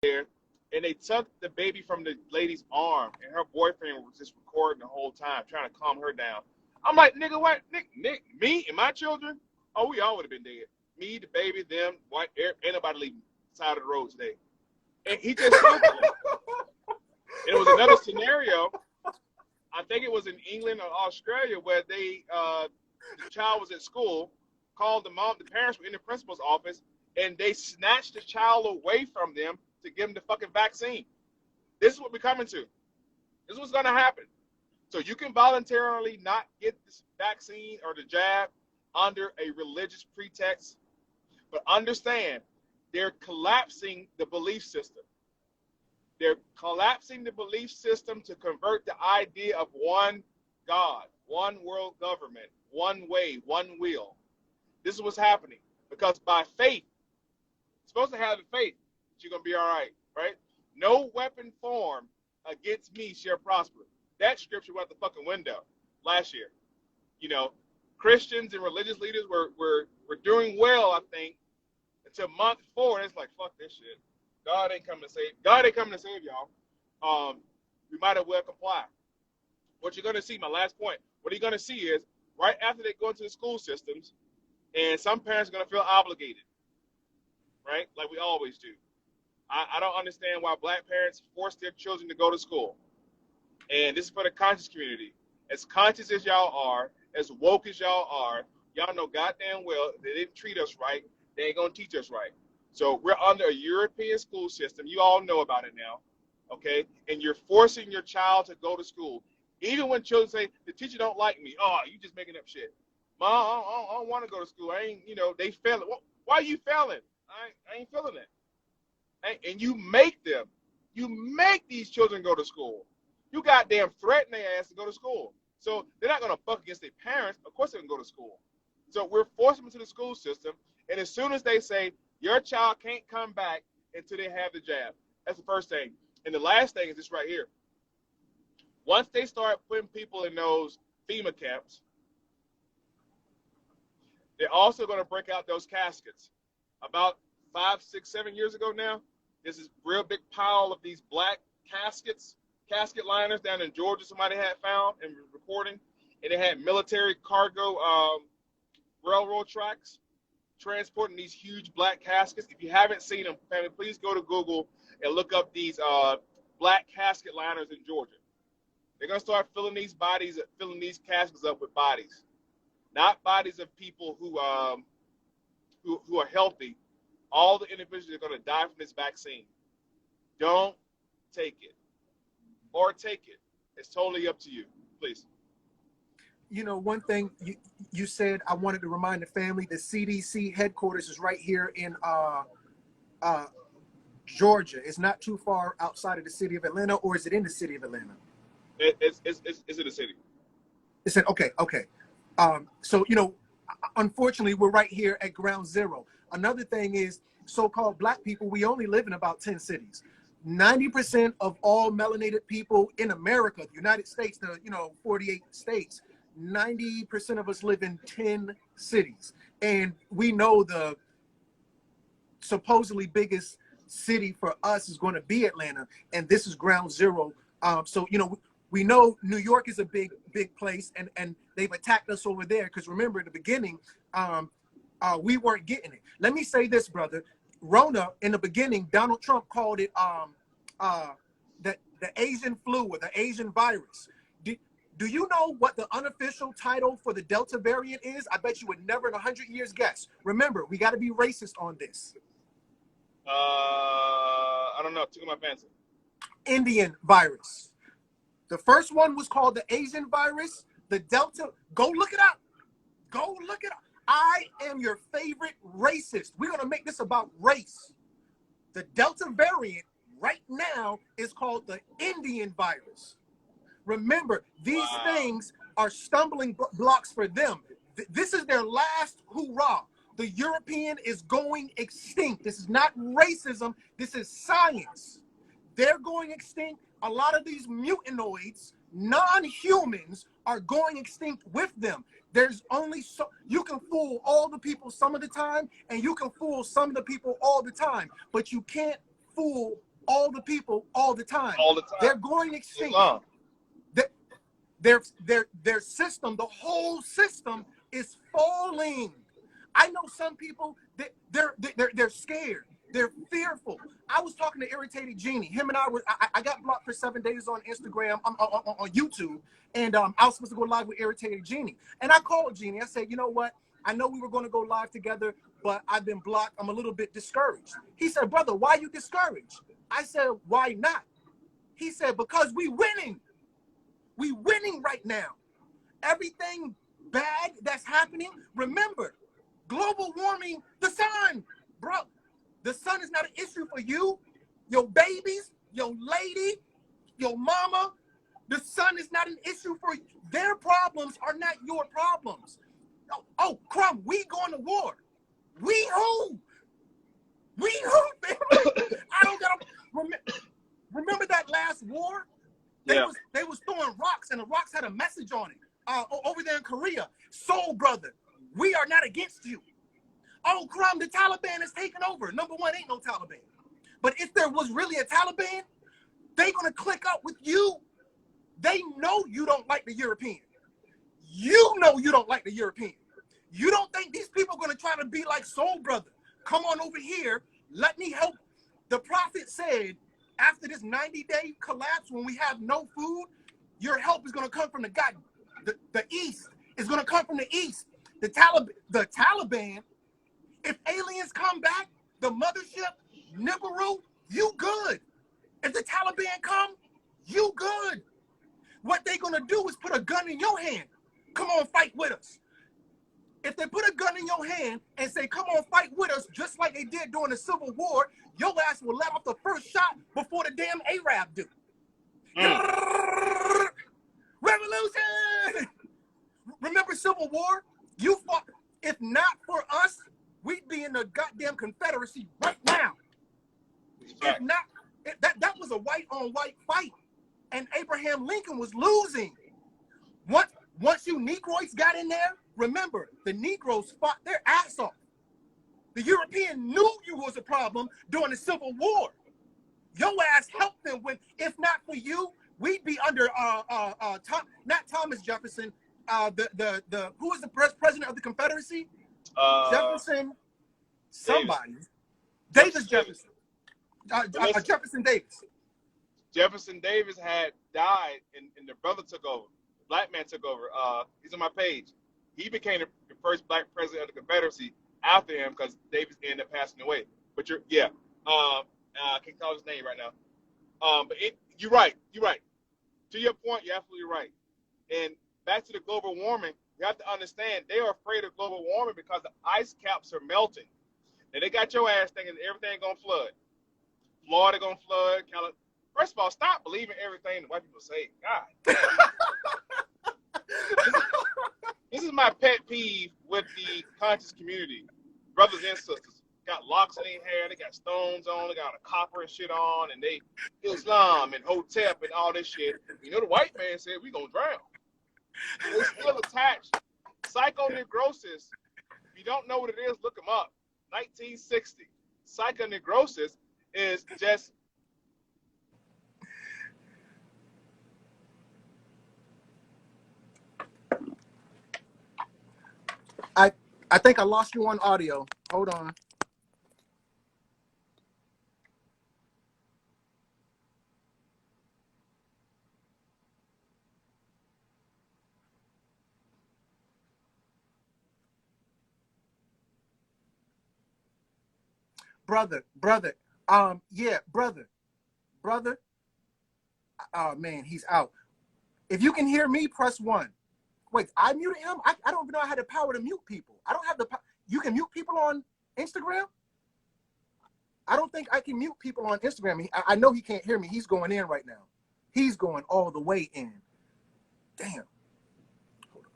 there, and they took the baby from the lady's arm, and her boyfriend was just recording the whole time, trying to calm her down. I'm like, nigga, what? Nick, me and my children? Oh, we all would have been dead. Me, the baby, them, white, anybody leaving the side of the road today. And he just stood there. It was another scenario. I think it was in England or Australia where the child was at school, called the mom, the parents were in the principal's office, and they snatched the child away from them to give them the fucking vaccine. This is what we're coming to. This is what's going to happen. So you can voluntarily not get this vaccine or the jab under a religious pretext, but understand they're collapsing the belief system. They're collapsing the belief system to convert the idea of one God, one world government, one way, one will. This is what's happening. Because by faith, you're supposed to have the faith that you're going to be all right, right? No weapon formed against me shall prosper. That scripture went out the fucking window last year. You know, Christians and religious leaders were doing well, I think, until month 4. And it's like, fuck this shit. God ain't coming to save y'all. We might as well comply. What you're going to see, my last point, what you're going to see is right after they go into the school systems, and some parents are going to feel obligated, right? Like we always do. I don't understand why black parents force their children to go to school. And this is for the conscious community. As conscious as y'all are, as woke as y'all are, y'all know goddamn well they didn't treat us right. They ain't going to teach us right. So we're under a European school system. You all know about it now, okay? And you're forcing your child to go to school. Even when children say, the teacher don't like me. Oh, you just making up shit. Mom, I don't want to go to school. I ain't, they failing. Why are you failing? I ain't feeling it. And you make these children go to school. You goddamn threaten their ass to go to school. So they're not going to buck against their parents. Of course they can go to school. So we're forcing them into the school system. And as soon as they say, your child can't come back until they have the jab. That's the first thing. And the last thing is this right here. Once they start putting people in those FEMA camps, they're also going to break out those caskets. About 5, 6, 7 years ago now, there's this real big pile of these black casket liners down in Georgia somebody had found and reporting. And they had military cargo railroad tracks transporting these huge black caskets. If you haven't seen them, family, please go to Google and look up these black casket liners in Georgia. They're gonna start filling these caskets up with bodies, not bodies of people who are healthy. All the individuals are gonna die from this vaccine. Don't take it, or take it. It's totally up to you. Please. One thing you said, I wanted to remind the family, the CDC headquarters is right here in Georgia. It's not too far outside of the city of Atlanta, or is it in the city of Atlanta? It's in the city. It's in, okay. So, unfortunately, we're right here at ground zero. Another thing is, so-called black people, we only live in about 10 cities. 90% of all melanated people in America, the United States, the 48 states, 90% of us live in 10 cities. And we know the supposedly biggest city for us is going to be Atlanta, and this is ground zero. So, we know New York is a big place, and they've attacked us over there because remember in the beginning, we weren't getting it. Let me say this, brother. Rona, in the beginning, Donald Trump called it the Asian flu or the Asian virus. Do you know what the unofficial title for the Delta variant is? I bet you would never in 100 years guess. Remember, we got to be racist on this. I don't know. Took my fancy. Indian virus. The first one was called the Asian virus. The Delta, go look it up. Go look it up. I am your favorite racist. We're going to make this about race. The Delta variant right now is called the Indian virus. Remember, these things are stumbling blocks for them. This is their last hoorah. The European is going extinct. This is not racism. This is science. They're going extinct. A lot of these mutanoids, non-humans, are going extinct with them. There's only so you can fool all the people some of the time, and you can fool some of the people all the time, but you can't fool all the people all the time. All the time. They're going extinct. Their system, the whole system, is falling. I know some people that they're scared. They're fearful. I was talking to Irritated Genie. Him and I got blocked for 7 days on Instagram, on YouTube, and I was supposed to go live with Irritated Genie. And I called Genie. I said, you know what? I know we were going to go live together, but I've been blocked. I'm a little bit discouraged. He said, brother, why are you discouraged? I said, why not? He said, because we winning. We winning right now. Everything bad that's happening, remember, global warming, the sun, bro. The sun is not an issue for you, your babies, your lady, your mama. The sun is not an issue for you. Their problems are not your problems. Oh, Crumb, we going to war. We who? We who, family? I don't got to remember that last war? They was throwing rocks, and the rocks had a message on it. Over there in Korea, soul brother, we are not against you. Oh, Crumb, the Taliban is taking over. Number one, ain't no Taliban. But if there was really a Taliban, they gonna click up with you. They know you don't like the European. You know you don't like the European. You don't think these people are gonna try to be like soul brother. Come on over here, let me help. The prophet said, after this 90-day collapse, when we have no food, your help is gonna come from the east. It's gonna come from the east. The Taliban, if aliens come back, the mothership, Nibiru, you good. If the Taliban come, you good. What they gonna do is put a gun in your hand. Come on, fight with us. If they put a gun in your hand and say, come on, fight with us, just like they did during the Civil War, your ass will let off the first shot before the damn Arab do. Revolution! Remember Civil War? You fought. If not for us, we'd be in the goddamn Confederacy right now. If not, that was a white-on-white fight, and Abraham Lincoln was losing. Once you Negroids got in there, remember, the Negroes fought their ass off. The European knew you was a problem during the Civil War. Your ass helped them when, if not for you, we'd be under not Thomas Jefferson, who was the president of the Confederacy? Jefferson, somebody. Davis Jefferson. Jefferson Davis. Jefferson Davis had died, and the brother took over. The black man took over. He's on my page. He became the first black president of the Confederacy after him because Davis ended up passing away. But I can't call his name right now. But you're right. You're right. To your point, you're absolutely right. And back to the global warming, you have to understand they are afraid of global warming because the ice caps are melting. And they got your ass thinking everything gonna flood. Florida gonna flood. First of all, stop believing everything the white people say. God. This is my pet peeve with the conscious community. Brothers and sisters got locks in their hair, they got stones on, they got a copper and shit on, and they Islam and Hotep and all this shit. You know, the white man said we gonna drown. They still attached. Psychoneurosis, if you don't know what it is, look them up. 1960. Psychoneurosis is just I think I lost you on audio. Hold on. Brother. Yeah, brother. Oh man, he's out. If you can hear me, press 1. Wait, I muted him? I don't even know I had the power to mute people. I don't have the power. You can mute people on Instagram? I don't think I can mute people on Instagram. I know he can't hear me. He's going in right now. He's going all the way in. Damn. Hold on.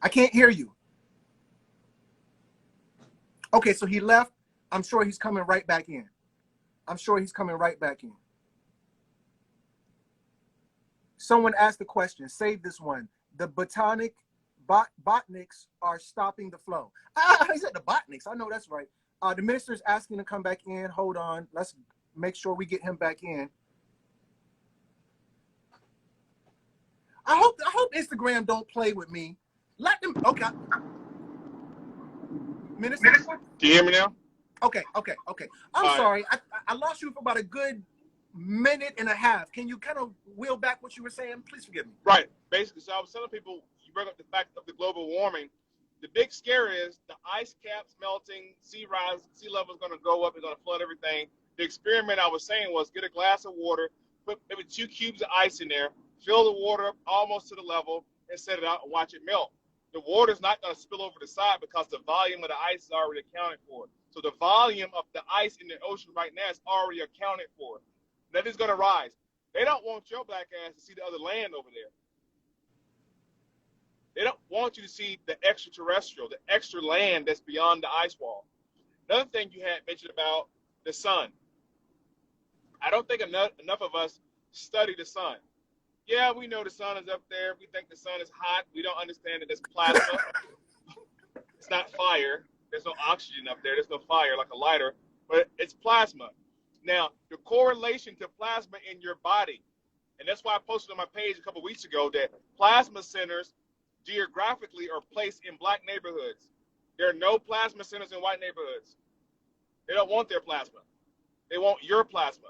I can't hear you. Okay, so he left. I'm sure he's coming right back in. I'm sure he's coming right back in. Someone asked the question, save this one. The botniks are stopping the flow. He said the botniks. I know that's right. The minister is asking to come back in. Hold on. Let's make sure we get him back in. I hope Instagram don't play with me. Let them. Okay. Minister? Can you hear me now? Okay. I'm All right. sorry. I lost you for about a good minute and a half. Can you kind of wheel back what you were saying? Please forgive me. Right. Basically, so I was telling people, you bring up the fact of the global warming. The big scare is the ice caps melting, sea level is going to go up, it's going to flood everything. The experiment I was saying was get a glass of water, put maybe 2 cubes of ice in there, fill the water up almost to the level, and set it out and watch it melt. The water's not going to spill over the side because the volume of the ice is already accounted for. So the volume of the ice in the ocean right now is already accounted for. That is going to rise. They don't want your black ass to see the other land over there. They don't want you to see the extraterrestrial, the extra land that's beyond the ice wall. Another thing you had mentioned about the sun. I don't think enough of us study the sun. Yeah, we know the sun is up there. We think the sun is hot. We don't understand that it's plasma. It's not fire. There's no oxygen up there. There's no fire like a lighter, but it's plasma. Now, the correlation to plasma in your body, and that's why I posted on my page a couple weeks ago that plasma centers geographically are placed in black neighborhoods. There are no plasma centers in white neighborhoods. They don't want their plasma. They want your plasma.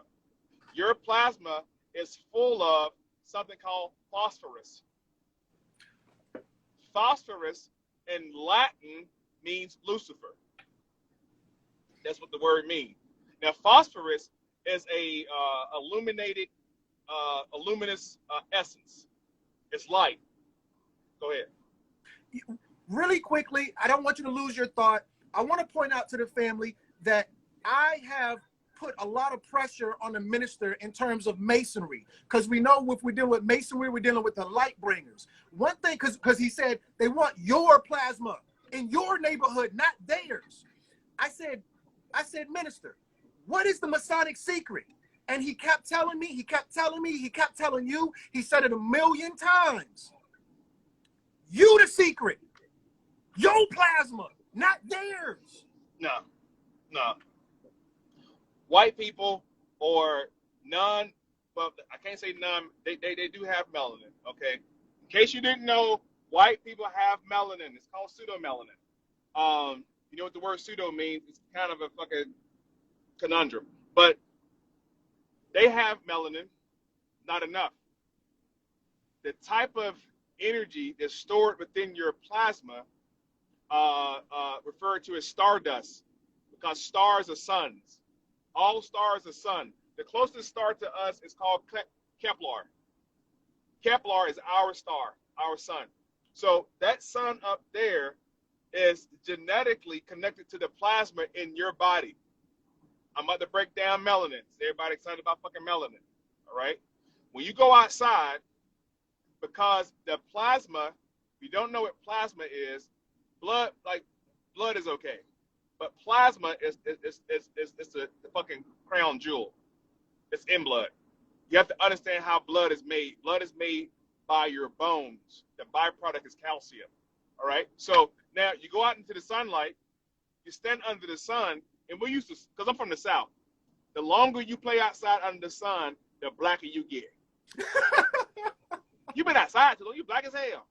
Your plasma is full of something called phosphorus. Phosphorus in Latin means Lucifer. That's what the word means. Now, phosphorus is a luminous essence. It's light. Go ahead. Really quickly, I don't want you to lose your thought. I want to point out to the family that I have put a lot of pressure on the minister in terms of masonry, because we know if we're dealing with masonry, we're dealing with the light bringers. One thing, because he said they want your plasma in your neighborhood, not theirs. I said, minister, what is the Masonic secret? And he kept telling me, he kept telling you, he said it 1,000,000 times. You the secret. Your plasma, not theirs. No. White people or none, well, I can't say none, they do have melanin, okay? In case you didn't know, white people have melanin. It's called pseudomelanin. You know what the word pseudo means? It's kind of a fucking conundrum. But they have melanin, not enough. The type of energy that's stored within your plasma, referred to as stardust, because stars are suns. All stars are sun. The closest star to us is called Kepler. Kepler is our star, our sun. So that sun up there is genetically connected to the plasma in your body. I'm about to break down melanin. Everybody excited about fucking melanin, all right? When you go outside, because the plasma, if you don't know what plasma is, blood is okay. But plasma is the fucking crown jewel. It's in blood. You have to understand how blood is made. Blood is made by your bones. The byproduct is calcium. All right? So now you go out into the sunlight, you stand under the sun, and we're used to, because I'm from the South, the longer you play outside under the sun, the blacker you get. You've been outside too long, you black as hell.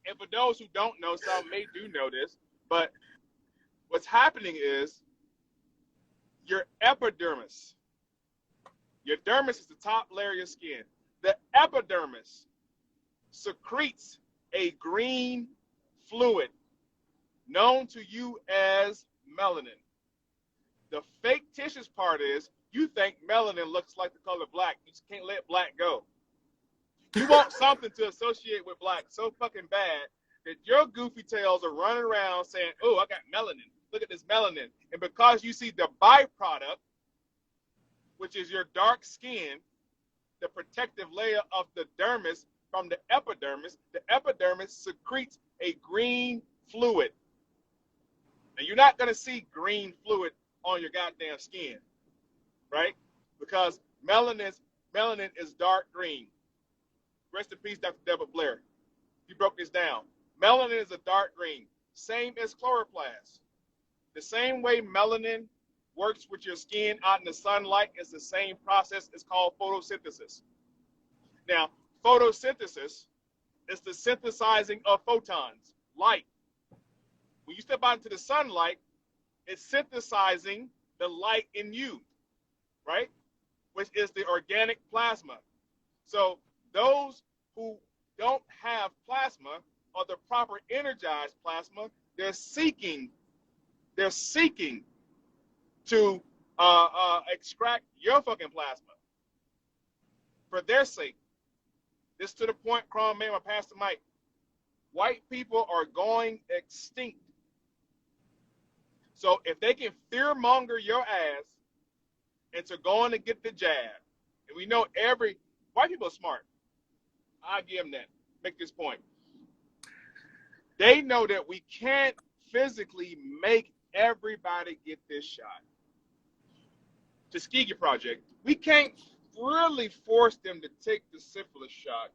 And for those who don't know, some do know this, but what's happening is your epidermis. Your dermis is the top layer of your skin. The epidermis secretes a green fluid known to you as melanin. The fictitious part is you think melanin looks like the color black. You just can't let black go. You want something to associate with black so fucking bad that your goofy tails are running around saying, oh, I got melanin. Look at this melanin. And because you see the byproduct, which is your dark skin, the protective layer of the dermis from the epidermis. The epidermis secretes a green fluid. And you're not going to see green fluid on your goddamn skin, right? Because melanin is dark green. Rest in peace, Dr. Deborah Blair. You broke this down. Melanin is a dark green, same as chloroplast. The same way melanin works with your skin out in the sunlight is the same process. It's called photosynthesis. Now, photosynthesis is the synthesizing of photons, light. When you step out into the sunlight, it's synthesizing the light in you, right? Which is the organic plasma. So those who don't have plasma or the proper energized plasma, they're seeking to extract your fucking plasma for their sake. This to the point, Crum, man, I passed the mic. White people are going extinct. So if they can fearmonger your ass into going to get the jab, and we know white people are smart. I give them that. Make this point. They know that we can't physically make everybody get this shot. Tuskegee Project, we can't really force them to take the syphilis shot.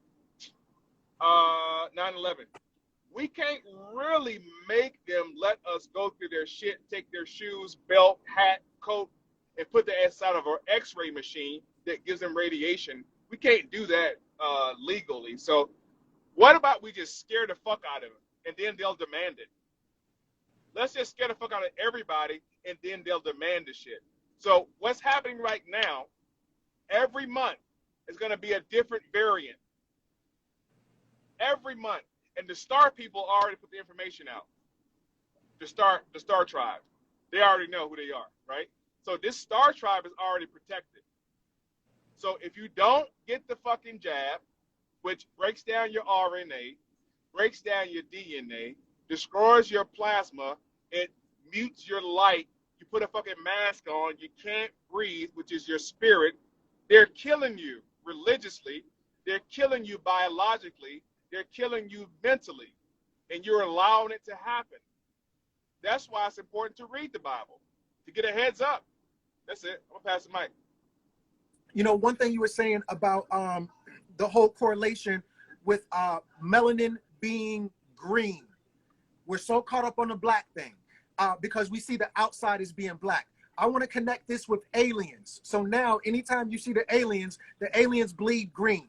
9/11. We can't really make them let us go through their shit, take their shoes, belt, hat, coat, and put the ass out of our x-ray machine that gives them radiation. We can't do that legally. So what about we just scare the fuck out of them, and then they'll demand it? Let's just scare the fuck out of everybody, and then they'll demand the shit. So what's happening right now, every month is going to be a different variant. Every month. And the Star people already put the information out. The Star tribe. They already know who they are, right? So this Star tribe is already protected. So if you don't get the fucking jab, which breaks down your RNA, breaks down your DNA, destroys your plasma, it mutes your light, you put a fucking mask on, you can't breathe, which is your spirit, they're killing you religiously, they're killing you biologically, they're killing you mentally, and you're allowing it to happen. That's why it's important to read the Bible, to get a heads up. That's it. I'm going to pass the mic. You know, one thing you were saying about the whole correlation with melanin being green. We're so caught up on the black thing because we see the outside as being black. I want to connect this with aliens. So now, anytime you see the aliens bleed green.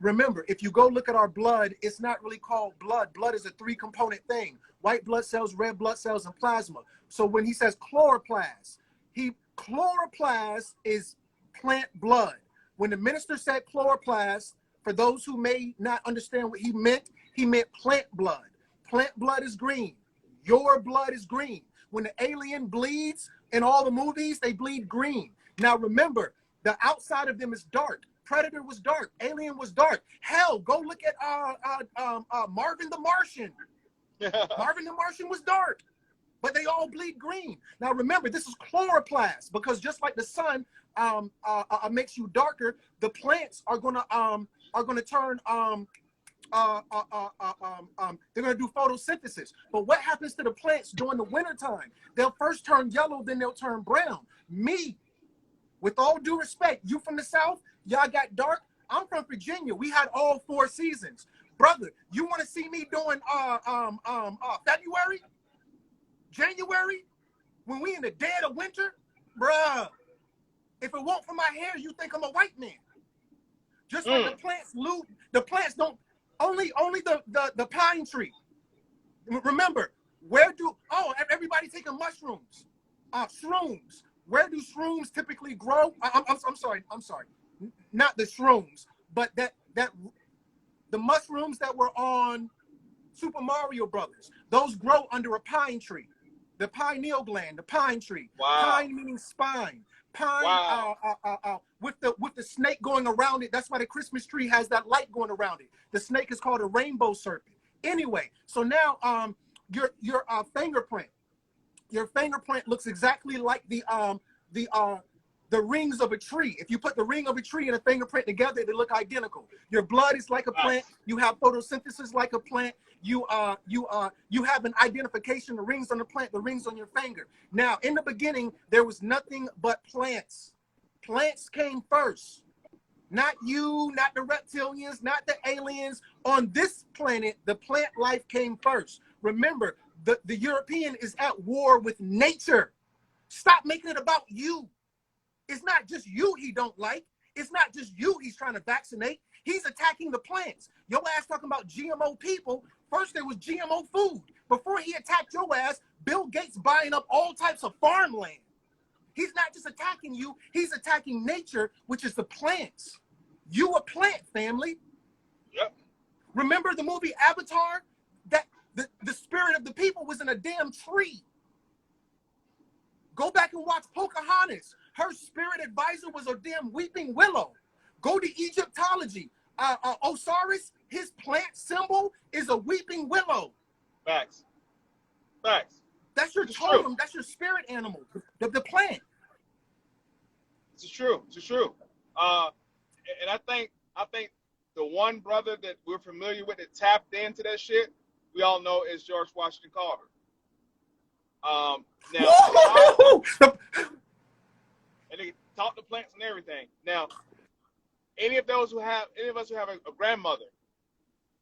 Remember, if you go look at our blood, it's not really called blood. Blood is a 3-component thing: white blood cells, red blood cells, and plasma. So when he says chloroplast, chloroplast is plant blood. When the minister said chloroplast, for those who may not understand what he meant plant blood. Plant blood is green. Your blood is green. When the alien bleeds in all the movies, they bleed green. Now remember, the outside of them is dark. Predator was dark. Alien was dark. Hell, go look at Marvin the Martian. Marvin the Martian was dark, but they all bleed green. Now remember, this is chloroplast, because just like the sun makes you darker, the plants are gonna turn they're gonna do photosynthesis. But what happens to the plants during the wintertime? They'll first turn yellow, then they'll turn brown. Me, with all due respect, you from the South, y'all got dark. I'm from Virginia. We had all 4 seasons. Brother, you want to see me doing February, January, when we in the dead of winter? Bruh, if it weren't for my hair, you think I'm a white man. Just like the plants don't, only the pine tree. Remember, everybody taking mushrooms, shrooms. Where do shrooms typically grow? I'm sorry, not the shrooms, but that the mushrooms that were on Super Mario Brothers, those grow under a pine tree. The pineal gland, the pine tree. Wow. Pine meaning spine. Pine, wow. With the snake going around it. That's why the Christmas tree has that light going around it. The snake is called a rainbow serpent. Anyway, so now your fingerprint looks exactly like the the rings of a tree. If you put the ring of a tree and a fingerprint together, they look identical. Your blood is like a plant. Facts. You have photosynthesis like a plant. You have an identification, the rings on the plant, the rings on your finger. Now, in the beginning, there was nothing but plants. Plants came first. Not you, not the reptilians, not the aliens. On this planet, the plant life came first. Remember, the European is at war with nature. Stop making it about you. It's not just you he don't like. It's not just you he's trying to vaccinate. He's attacking the plants. Your ass talking about GMO people. First there was GMO food. Before he attacked your ass, Bill Gates buying up all types of farmland. He's not just attacking you, he's attacking nature, which is the plants. You a plant, family. Yep. Remember the movie Avatar? That the spirit of the people was in a damn tree. Go back and watch Pocahontas. Her spirit advisor was a damn weeping willow. Go to Egyptology. Osiris, his plant symbol is a weeping willow. Facts. Facts. That's your totem. That's your spirit animal, the plant. This is true. This is true. And I think the one brother that we're familiar with that tapped into that shit, we all know is George Washington Carver. Now, and they taught the plants and everything. Now, any of us who have a grandmother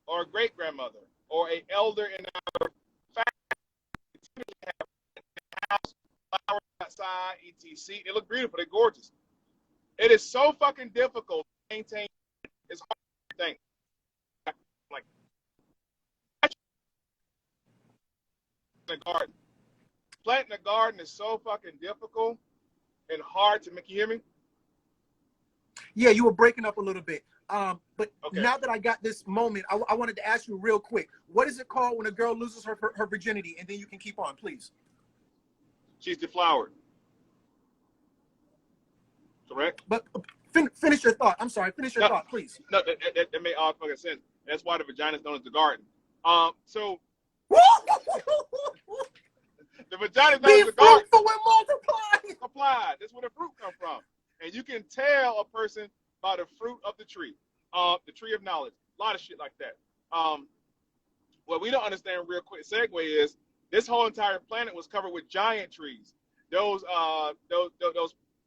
or a great grandmother or an elder in our family have a house, flowers outside, etc. They look beautiful. They're gorgeous. It is so fucking difficult to maintain. It's hard to think. Like the garden. Planting a garden is so fucking difficult and hard to make. You hear me? Yeah, you were breaking up a little bit. But okay. Now that I got this moment, I wanted to ask you real quick. What is it called when a girl loses her virginity? And then you can keep on, please. She's deflowered. Correct? But finish your thought. I'm sorry. Finish your thought, please. No, that made all fucking sense. That's why the vagina is known as the garden. So the vagina is known as the garden. Be fruitful and multiply. Applied. That's where the fruit comes from. And you can tell a person by the fruit of the tree of knowledge. A lot of shit like that. What we don't understand, real quick segue, is this whole entire planet was covered with giant trees. Those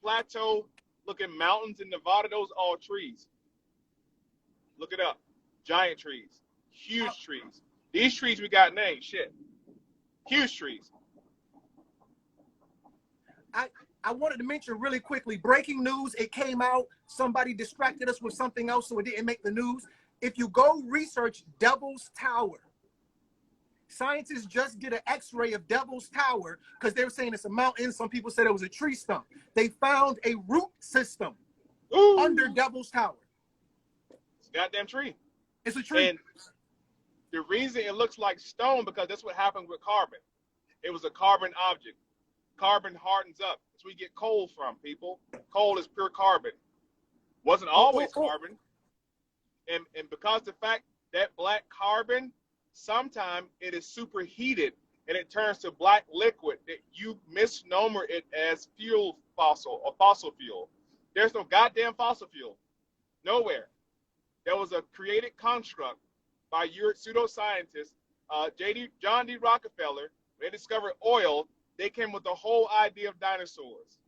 plateau-looking mountains in Nevada, those are all trees. Look it up. Giant trees. Huge trees. These trees we got named. Shit. Huge trees. I wanted to mention really quickly, breaking news, it came out, somebody distracted us with something else so it didn't make the news. If you go research Devil's Tower, scientists just did an x-ray of Devil's Tower because they were saying it's a mountain. Some people said it was a tree stump. They found a root system under Devil's Tower. It's a goddamn tree. It's a tree. And the reason it looks like stone, because that's what happened with carbon. It was a carbon object. Carbon hardens up. That's where you get coal from, people. Coal is pure carbon. Wasn't always carbon. And because the fact that black carbon, sometimes it is superheated and it turns to black liquid, that you misnomer it as fuel fossil or fossil fuel. There's no goddamn fossil fuel. Nowhere. There was a created construct by your pseudoscientists, John D. Rockefeller. They discovered oil. They came with the whole idea of dinosaurs.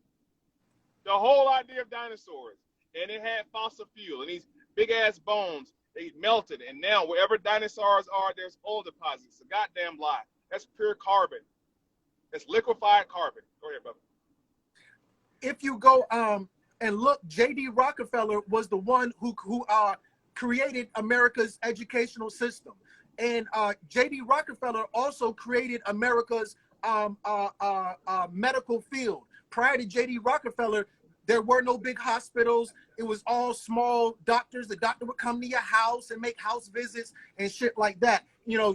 The whole idea of dinosaurs. And it had fossil fuel. And these big-ass bones, they melted. And now, wherever dinosaurs are, there's oil deposits. It's a goddamn lie. That's pure carbon. That's liquefied carbon. Go ahead, brother. If you go and look, J.D. Rockefeller was the one who created America's educational system. And J.D. Rockefeller also created America's medical field. Prior to J.D. Rockefeller, there were no big hospitals. It was all small doctors. The doctor would come to your house and make house visits and shit like that. You know,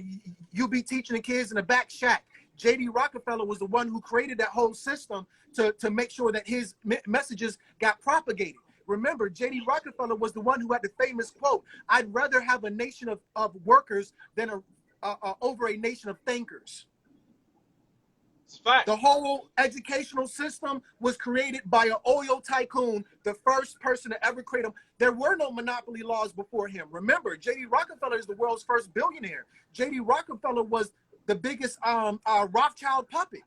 you be teaching the kids in the back shack. J.D. Rockefeller was the one who created that whole system to make sure that his messages got propagated. Remember, J.D. Rockefeller was the one who had the famous quote, "I'd rather have a nation of workers than over a nation of thinkers." It's a fact. The whole educational system was created by an oil tycoon, the first person to ever create them. There were no monopoly laws before him. Remember, J.D. Rockefeller is the world's first billionaire. J.D. Rockefeller was the biggest Rothschild puppet.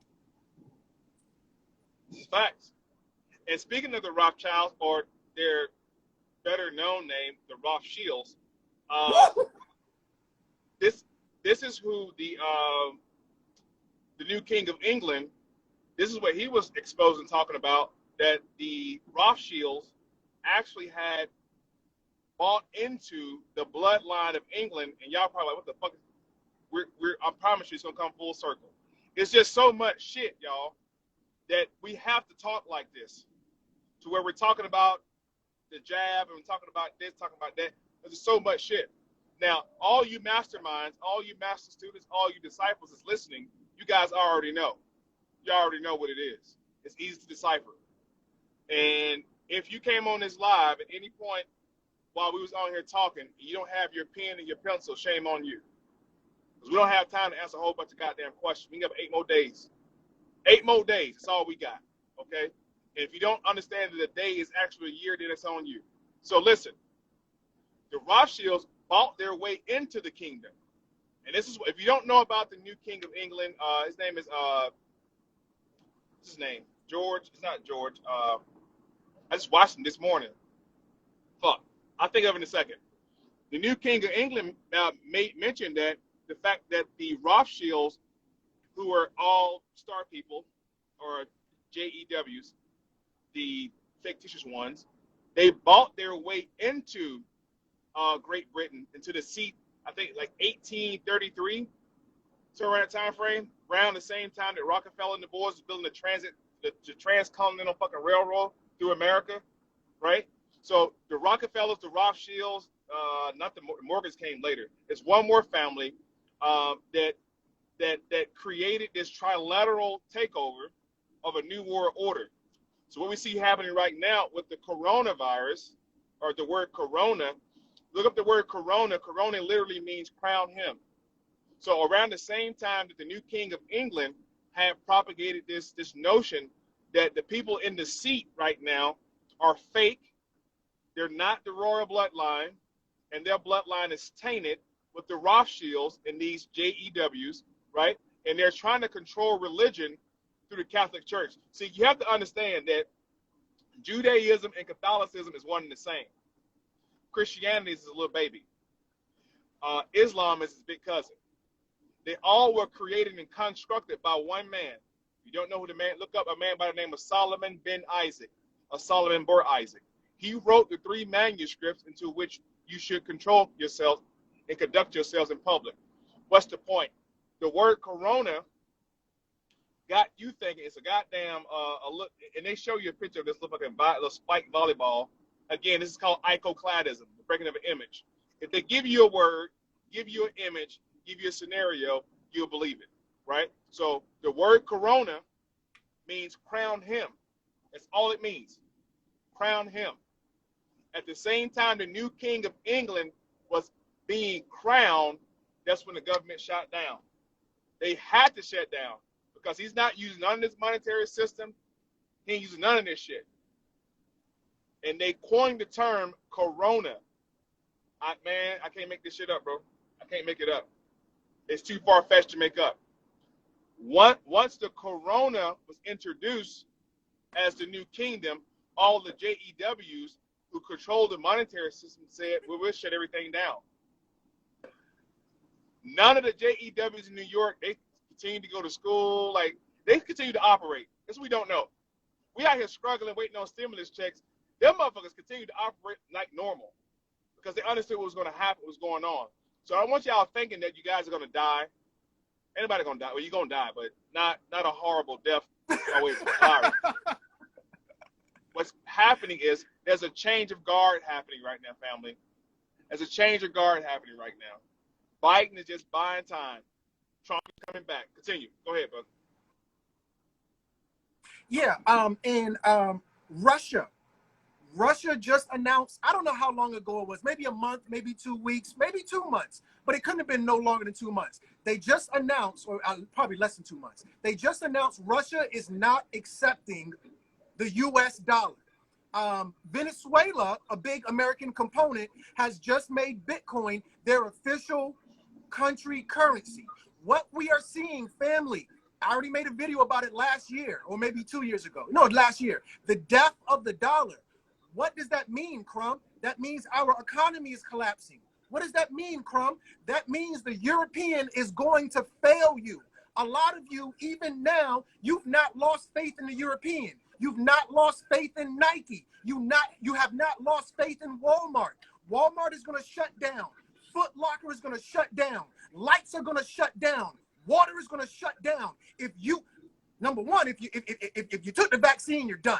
It's facts. And speaking of the Rothschilds, or their better known name, the Rothschilds, this is who the new king of England. This is what he was exposed and talking about, that the Rothschilds actually had bought into the bloodline of England, and y'all probably like, what the fuck? I promise you, it's gonna come full circle. It's just so much shit, y'all, that we have to talk like this, to where we're talking about the jab and we're talking about this, talking about that. There's so much shit. Now, all you masterminds, all you master students, all you disciples is listening. You guys already know. You already know what it is. It's easy to decipher. And if you came on this live at any point while we was on here talking, and you don't have your pen and your pencil, shame on you. Because we don't have time to answer a whole bunch of goddamn questions. We got 8 more days. 8 more days. That's all we got. Okay? And if you don't understand that a day is actually a year, then it's on you. So listen. The Rothschilds bought their way into the kingdom. And this is, if you don't know about the new king of England, his name is, what's his name? George? It's not George. I just watched him this morning. Fuck. I'll think of it in a second. The new king of England mentioned that the fact that the Rothschilds, who are all star people, or JEWs, the fictitious ones, they bought their way into Great Britain, into the seat, I think like 1833, so around that time frame, around the same time that Rockefeller and the boys was building the transcontinental fucking railroad through America, right? So the Rockefellers, the Rothschilds, not the Morgans came later. It's one more family that created this trilateral takeover of a new world order. So what we see happening right now with the coronavirus, or the word corona, look up the word corona. Corona literally means crown him. So around the same time that the new king of England had propagated this notion that the people in the seat right now are fake, they're not the royal bloodline, and their bloodline is tainted with the Rothschilds and these JEWs, right? And they're trying to control religion through the Catholic Church. See, you have to understand that Judaism and Catholicism is one and the same. Christianity is a little baby. Islam is his big cousin. They all were created and constructed by one man. You don't know who the man, look up a man by the name of Solomon ben Isaac, or Solomon Bor Isaac. He wrote the 3 manuscripts into which you should control yourself and conduct yourselves in public. What's the point? The word corona got you thinking it's a goddamn, look, and they show you a picture of this little spike volleyball. Again, this is called iconoclasm, the breaking of an image. If they give you a word, give you an image, give you a scenario, you'll believe it, right? So the word corona means crown him. That's all it means. Crown him. At the same time the new king of England was being crowned, that's when the government shut down. They had to shut down because he's not using none of this monetary system. He ain't using none of this shit. And they coined the term corona. Man, I can't make this shit up, bro. I can't make it up. It's too far-fetched to make up. Once the corona was introduced as the new kingdom, all the JEWs who control the monetary system said, well, we'll shut everything down. None of the JEWs in New York, they continue to go to school. Like, they continue to operate. That's what we don't know. We out here struggling, waiting on stimulus checks. Them motherfuckers continue to operate like normal because they understood what was going to happen, what was going on. So I want y'all thinking that you guys are going to die. Anybody going to die? Well, you're going to die, but not a horrible death. Always sorry. What's happening is there's a change of guard happening right now, family. There's a change of guard happening right now. Biden is just buying time. Trump is coming back. Continue. Go ahead, bud. Yeah, in Russia Russia just announced, I don't know how long ago it was, maybe a month, maybe 2 weeks, maybe 2 months, but it couldn't have been no longer than 2 months. They just announced, or probably less than 2 months, they just announced Russia is not accepting the US dollar. Venezuela, a big American component, has just made Bitcoin their official country currency. What we are seeing, family, I already made a video about it last year, or maybe 2 years ago. No, last year. The death of the dollar. What does that mean, Crumb? That means our economy is collapsing. What does that mean, Crumb? That means the European is going to fail you. A lot of you, even now, you've not lost faith in the European. You've not lost faith in Nike. You have not lost faith in Walmart. Walmart is going to shut down. Foot Locker is going to shut down. Lights are going to shut down. Water is going to shut down. If you, number one, if you took the vaccine, you're done.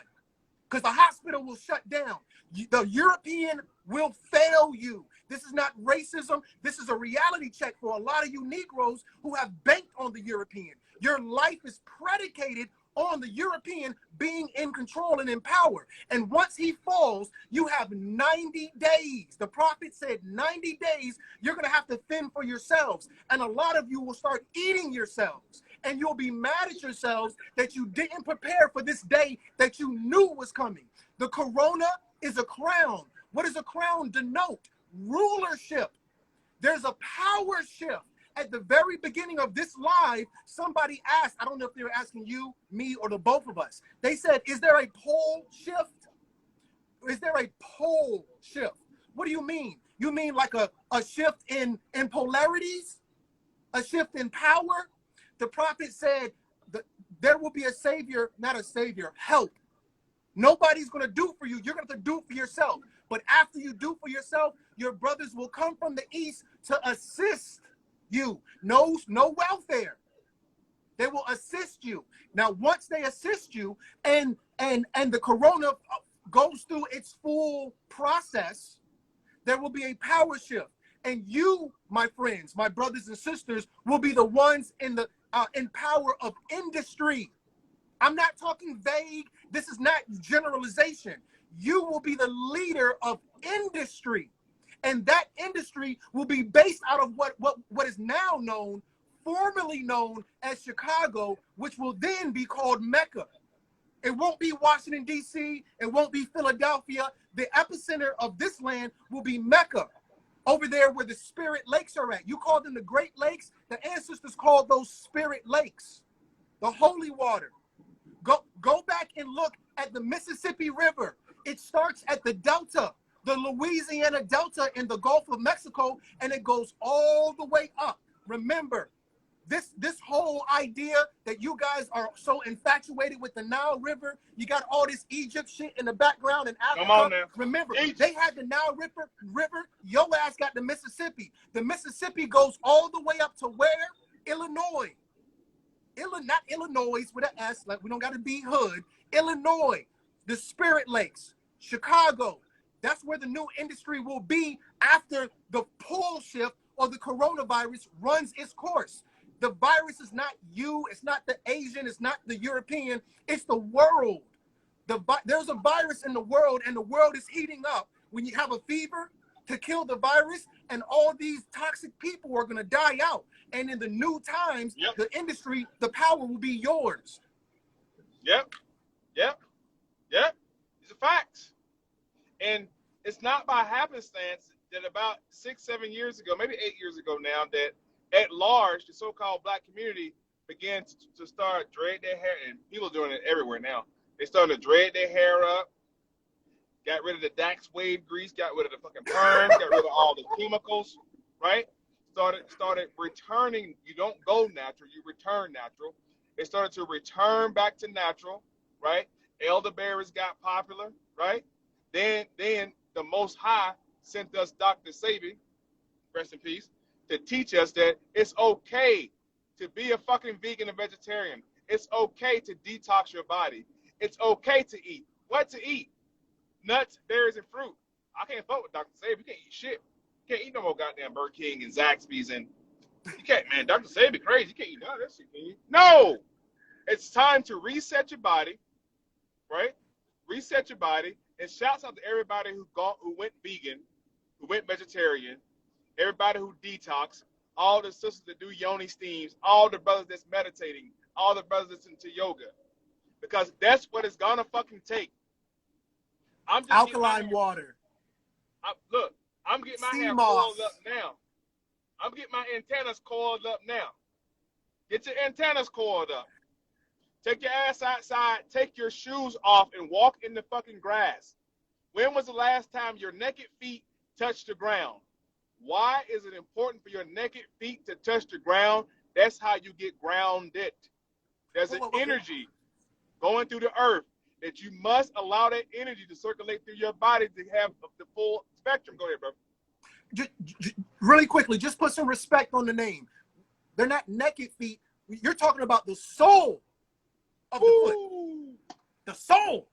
Because the hospital will shut down. The European will fail you. This is not racism. This is a reality check for a lot of you Negroes who have banked on the European. Your life is predicated on the European being in control and in power. And once he falls, you have 90 days. The prophet said 90 days, you're going to have to fend for yourselves. And a lot of you will start eating yourselves. And you'll be mad at yourselves that you didn't prepare for this day that you knew was coming. The corona is a crown. What does a crown denote? Rulership. There's a power shift. At the very beginning of this live, somebody asked, I don't know if they were asking you, me, or the both of us. They said, is there a pole shift? Is there a pole shift? What do you mean? You mean like a shift in polarities? A shift in power? The prophet said that there will be a savior, not a savior, help. Nobody's going to do for you. You're going to have to do for yourself. But after you do for yourself, your brothers will come from the east to assist you. No welfare. They will assist you. Now, once they assist you and the corona goes through its full process, there will be a power shift. And you, my friends, my brothers and sisters, will be the ones in power of industry. I'm not talking vague. This is not generalization. You will be the leader of industry. And that industry will be based out of what is now known, formerly known as Chicago, which will then be called Mecca. It won't be Washington, D.C. It won't be Philadelphia. The epicenter of this land will be Mecca, over there where the spirit lakes are at. You call them the Great Lakes. The ancestors called those spirit lakes, the holy water. Go back and look at the Mississippi River. It starts at the Delta, the Louisiana Delta in the Gulf of Mexico, and it goes all the way up. Remember, this whole idea that you guys are so infatuated with the Nile River, you got all this Egypt shit in the background in Africa. Come on now. Remember, Egypt. they had the Nile River, your ass got the Mississippi. The Mississippi goes all the way up to where? Illinois. Not Illinois with an S, like we don't got to be hood. Illinois, the Spirit Lakes, Chicago. That's where the new industry will be after the pole shift or the coronavirus runs its course. The virus is not you, it's not the Asian, it's not the European, it's the world. There's a virus in the world, and the world is heating up. When you have a fever to kill the virus, and all these toxic people are going to die out. And in the new times, the industry, the power will be yours. Yep. These are facts. And it's not by happenstance that about 6-7 years ago, maybe 8 years ago now, that at large, the so-called black community began to start dread their hair, and people are doing it everywhere now. They started to dread their hair up, got rid of the Dax wave grease, got rid of the fucking perms, got rid of all the chemicals, right? Started returning. You don't go natural, you return natural. They started to return back to natural, right? Elderberries got popular, right? Then the Most High sent us Dr. Sabi, rest in peace, to teach us that it's okay to be a fucking vegan and vegetarian. It's okay to detox your body. It's okay to eat. What to eat? Nuts, berries, and fruit. I can't fuck with Dr. Sabi. You can't eat shit. You can't eat no more goddamn Burger King and Zaxby's, and you can't, man. Dr. Sabi crazy. You can't eat none of that shit, can you? No! It's time to reset your body, right? Reset your body And shouts out to everybody who went vegan, who went vegetarian, everybody who detox, all the sisters that do yoni steams, all the brothers that's meditating, all the brothers that's into yoga. Because that's what it's gonna fucking take. I'm just getting my Alkaline hair. water. Look, I'm getting my Sea hair moss. coiled up now. I'm getting my antennas coiled up now. Get your antennas coiled up. Take your ass outside, take your shoes off, and walk in the fucking grass. When was the last time your naked feet touched the ground? Why is it important for your naked feet to touch the ground? That's how you get grounded. There's an energy going through the earth that you must allow that energy to circulate through your body to have the full spectrum. Go ahead, bro. Really quickly, just put some respect on the name. They're not naked feet. You're talking about the soul of the foot. The soul.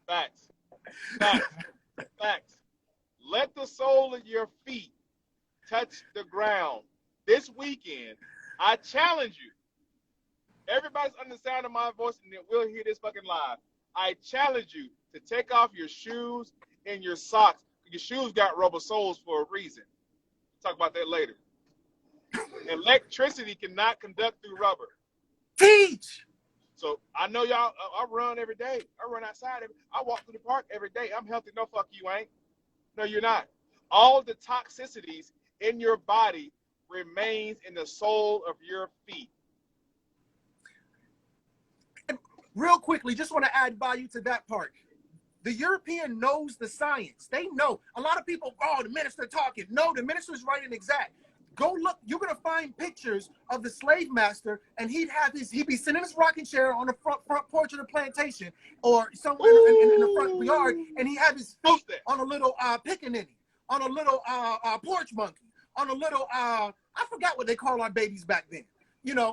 Facts. Facts. Facts. Let the sole of your feet touch the ground. This weekend, I challenge you. Everybody's under the sound of my voice and will hear this fucking live. I challenge you to take off your shoes and your socks. Your shoes got rubber soles for a reason. We'll talk about that later. Electricity cannot conduct through rubber. Teach. So I know y'all, I run every day. I run outside. I walk through the park every day. I'm healthy. No, fuck you ain't. No, you're not. All the toxicities in your body remains in the sole of your feet. And real quickly, just want to add value to that part. The European knows the science. They know. A lot of people, oh, the minister talking. No, the minister's right and exact. Go look. You're gonna find pictures of the slave master, and he'd be sitting in his rocking chair on the front porch of the plantation, or somewhere in the front yard, and he had his feet on a little pickaninny, on a little porch monkey, on a little I forgot what they call our babies back then. You know,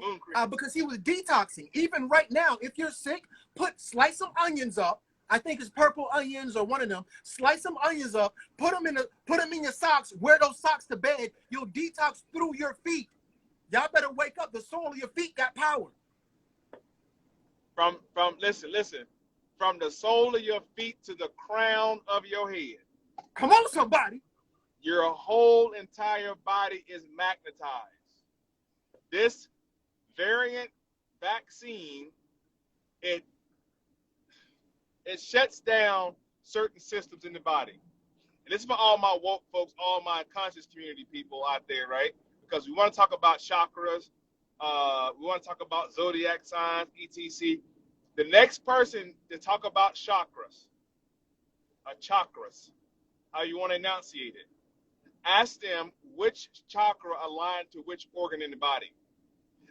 because he was detoxing. Even right now, if you're sick, slice some onions up. I think it's purple onions or one of them. Slice some onions up, put them in your socks, wear those socks to bed. You'll detox through your feet. Y'all better wake up. The sole of your feet got power. Listen. From the sole of your feet to the crown of your head. Come on, somebody. Your whole entire body is magnetized. This variant vaccine, it shuts down certain systems in the body. And this is for all my woke folks, all my conscious community people out there, right? Because we want to talk about chakras. We want to talk about zodiac signs, etc. The next person to talk about chakras, how you want to enunciate it, ask them which chakra aligned to which organ in the body.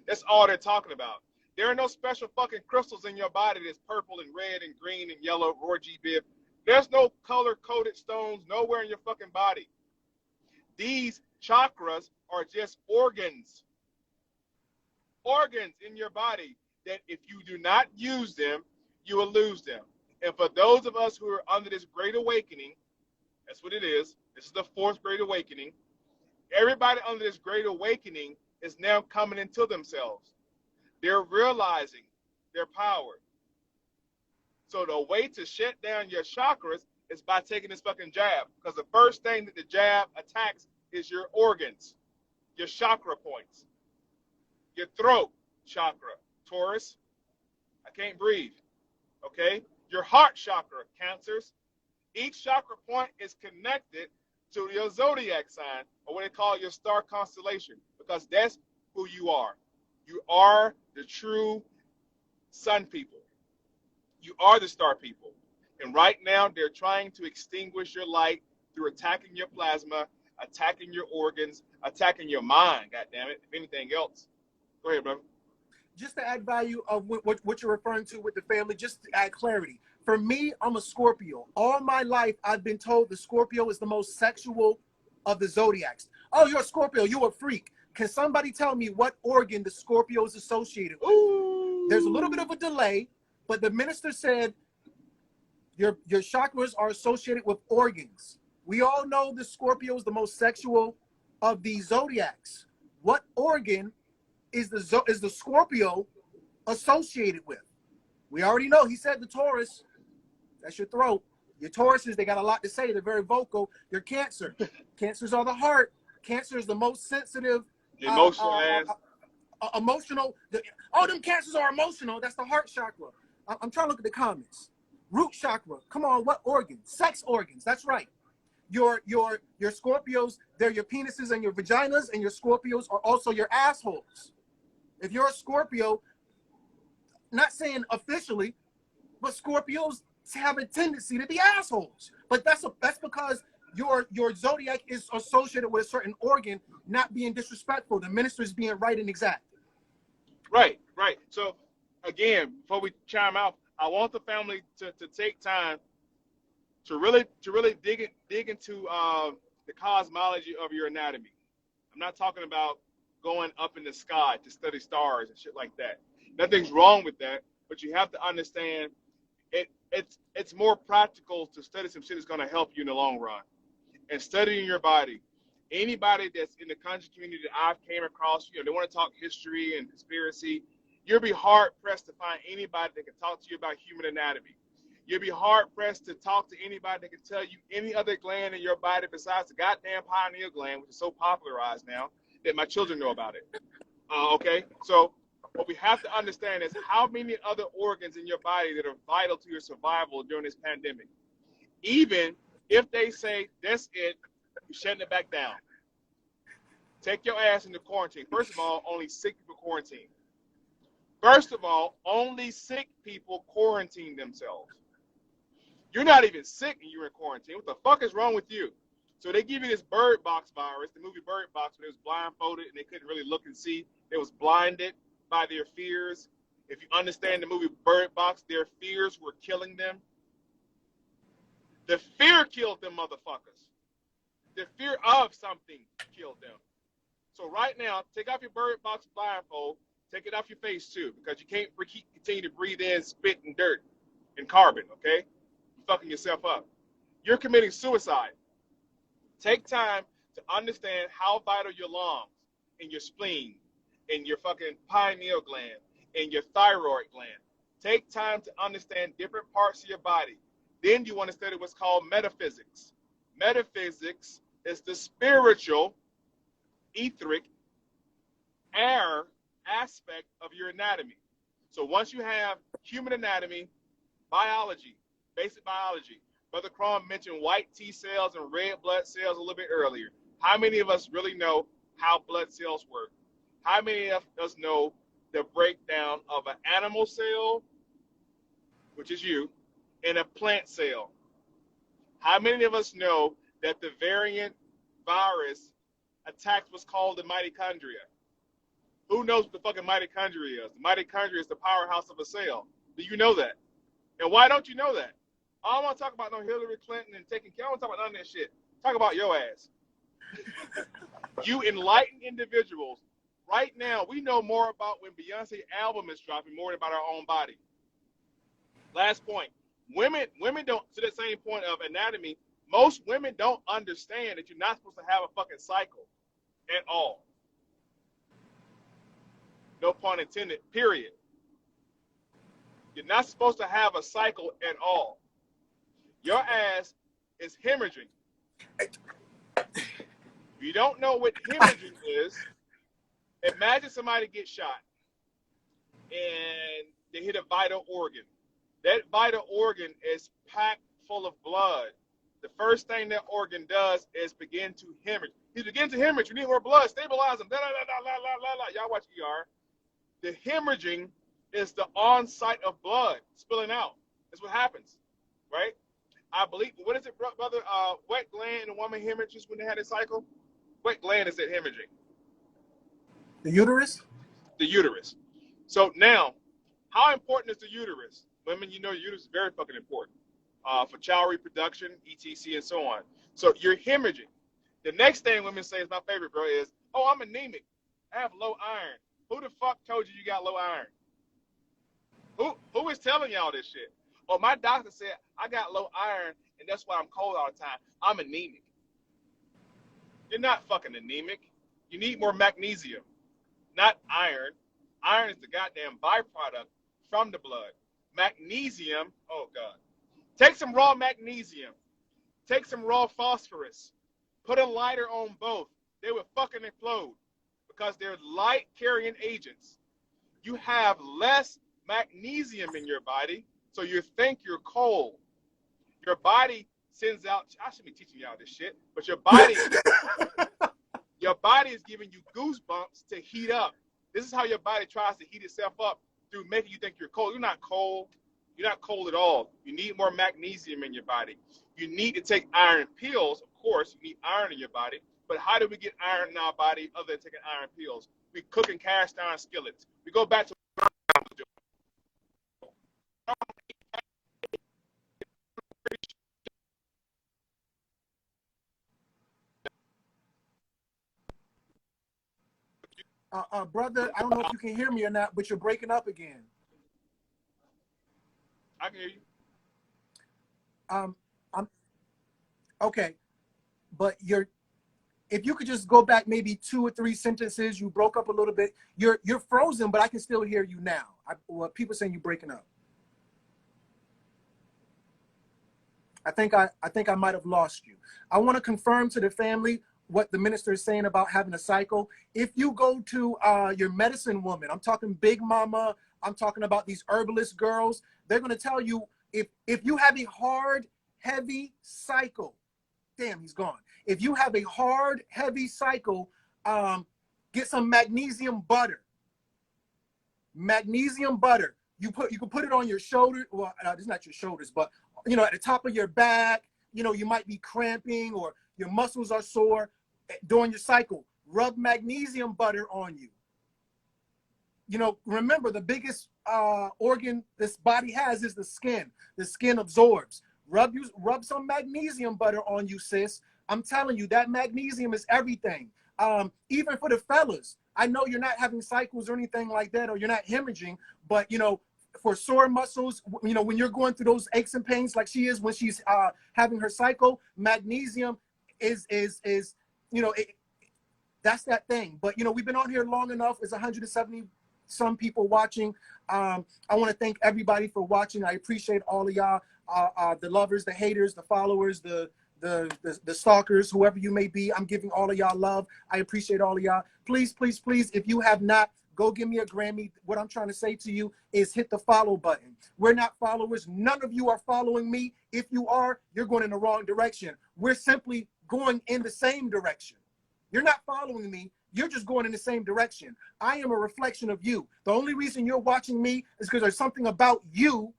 That's all they're talking about. There are no special fucking crystals in your body that's purple and red and green and yellow, Roy G. Biv. There's no color-coded stones nowhere in your fucking body. These chakras are just organs. Organs in your body that if you do not use them, you will lose them. And for those of us who are under this great awakening, that's what it is. This is the fourth great awakening. Everybody under this great awakening is now coming into themselves. They're realizing their power. So the way to shut down your chakras is by taking this fucking jab. Because the first thing that the jab attacks is your organs, your chakra points, your throat chakra, Taurus. I can't breathe. Okay? Your heart chakra, Cancers. Each chakra point is connected to your zodiac sign, or what they call your star constellation, because that's who you are. You are the true sun people. You are the star people. And right now, they're trying to extinguish your light through attacking your plasma, attacking your organs, attacking your mind, goddammit, if anything else. Go ahead, brother. Just to add value of what you're referring to with the family, just to add clarity. For me, I'm a Scorpio. All my life, I've been told the Scorpio is the most sexual of the zodiacs. Oh, you're a Scorpio. You're a freak. Can somebody tell me what organ the Scorpio is associated with? Ooh. There's a little bit of a delay, but the minister said your chakras are associated with organs. We all know the Scorpio is the most sexual of the zodiacs. What organ is the Scorpio associated with? We already know. He said the Taurus. That's your throat. Your Tauruses, they got a lot to say. They're very vocal. They're Cancer. Cancers are the heart. Cancer is the most sensitive, Emotional ass. emotional. All them cancers are emotional. That's the heart chakra. I'm trying to look at the comments. Root chakra. Come on, what organs? Sex organs. That's right. Your Scorpios, they're your penises and your vaginas, and your Scorpios are also your assholes. If you're a Scorpio, not saying officially, but Scorpios have a tendency to be assholes. But that's because your zodiac is associated with a certain organ not being disrespectful. The minister is being right and exact. Right. So again, before we chime out, I want the family to take time to really dig into the cosmology of your anatomy. I'm not talking about going up in the sky to study stars and shit like that. Nothing's wrong with that, but you have to understand it's more practical to study some shit that's going to help you in the long run. And studying your body. Anybody that's in the conscious community that I've came across, they want to talk history and conspiracy. You'll be hard pressed to find anybody that can talk to you about human anatomy. You'll be hard pressed to talk to anybody that can tell you any other gland in your body besides the goddamn pineal gland, which is so popularized now that my children know about it. Okay, so what we have to understand is how many other organs in your body that are vital to your survival during this pandemic. Even if they say that's it, you're shutting it back down. Take your ass into quarantine. First of all, only sick people quarantine. First of all, only sick people quarantine themselves. You're not even sick and you're in quarantine. What the fuck is wrong with you? So they give you this bird box virus, the movie Bird Box, when it was blindfolded and they couldn't really look and see. They was blinded by their fears. If you understand the movie Bird Box, their fears were killing them. The fear killed them motherfuckers. The fear of something killed them. So right now, take off your Bird Box blindfold. Take it off your face too, because you can't continue to breathe in spit and dirt and carbon, okay? You're fucking yourself up. You're committing suicide. Take time to understand how vital your lungs and your spleen and your fucking pineal gland and your thyroid gland. Take time to understand different parts of your body. Then you want to study what's called metaphysics. Metaphysics is the spiritual, etheric, air aspect of your anatomy. So once you have human anatomy, biology, basic biology, Brother Crum mentioned white T cells and red blood cells a little bit earlier. How many of us really know how blood cells work? How many of us know the breakdown of an animal cell, which is you, and a plant cell? How many of us know that the variant virus attacked what's called the mitochondria? Who knows what the fucking mitochondria is? The mitochondria is the powerhouse of a cell. Do you know that? And why don't you know that? I don't want to talk about no Hillary Clinton and taking care. I don't want to talk about none of that shit. Talk about your ass. You enlightened individuals. Right now, we know more about when Beyonce's album is dropping more than about our own body. Last point. Women don't, to the same point of anatomy, most women don't understand that you're not supposed to have a fucking cycle at all. No pun intended, period. You're not supposed to have a cycle at all. Your ass is hemorrhaging. If you don't know what hemorrhaging is, imagine somebody gets shot and they hit a vital organ. That vital organ is packed full of blood. The first thing that organ does is begin to hemorrhage. He begins to hemorrhage. You need more blood. Stabilize him. Y'all watch ER. The hemorrhaging is the onset of blood spilling out. That's what happens, right? I believe, what is it, brother? Wet gland in a woman hemorrhages when they had a cycle? What gland is it hemorrhaging? The uterus? The uterus. So now, how important is the uterus? Women, you know, uterus is very fucking important for child reproduction, etc., and so on. So you're hemorrhaging. The next thing women say is my favorite, bro, is, oh, I'm anemic. I have low iron. Who the fuck told you got low iron? Who is telling y'all this shit? Or my doctor said I got low iron and that's why I'm cold all the time. I'm anemic. You're not fucking anemic. You need more magnesium, not iron. Iron is the goddamn byproduct from the blood. Magnesium, oh God, Take some raw magnesium. Take some raw phosphorus. Put a lighter on both. They will fucking explode because they're light carrying agents. You have less magnesium in your body, so you think you're cold. Your body sends out, I should be teaching y'all this shit, but your body is giving you goosebumps to heat up. This is how your body tries to heat itself up through making you think you're cold. You're not cold. You're not cold at all. You need more magnesium in your body. You need to take iron pills. Of course, you need iron in your body. But how do we get iron in our body other than taking iron pills? We cook in cast iron skillets. We go back to brother, I don't know if you can hear me or not, but you're breaking up again. I can hear you. I'm okay, but if you could just go back maybe 2 or 3 sentences, you broke up a little bit. You're frozen, but I can still hear you now. People saying you're breaking up. I think I might have lost you. I want to confirm to the family what the minister is saying about having a cycle. If you go to your medicine woman, I'm talking Big Mama, I'm talking about these herbalist girls, they're going to tell you if you have a hard, heavy cycle, damn, he's gone. If you have a hard, heavy cycle, get some magnesium butter. Magnesium butter. You can put it on your shoulder. Well, it's not your shoulders, but at the top of your back. You might be cramping or your muscles are sore during your cycle. Rub magnesium butter on you. Remember, the biggest organ this body has is the skin. The skin absorbs. Rub some magnesium butter on you, sis. I'm telling you, that magnesium is everything. Even for the fellas, I know you're not having cycles or anything like that, or you're not hemorrhaging, but for sore muscles, when you're going through those aches and pains like she is when she's having her cycle, magnesium is that's that thing. But we've been on here long enough. It's 170 some people watching. I want to thank everybody for watching. I appreciate all of y'all, the lovers, the haters, the followers, the stalkers, whoever you may be. I'm giving all of y'all love. I appreciate all of y'all. Please, please, please, if you have not, go give me a Grammy. What I'm trying to say to you is hit the follow button. We're not followers. None of you are following me. If you are, you're going in the wrong direction. We're simply going in the same direction. You're not following me. You're just going in the same direction. I am a reflection of you. The only reason you're watching me is because there's something about you.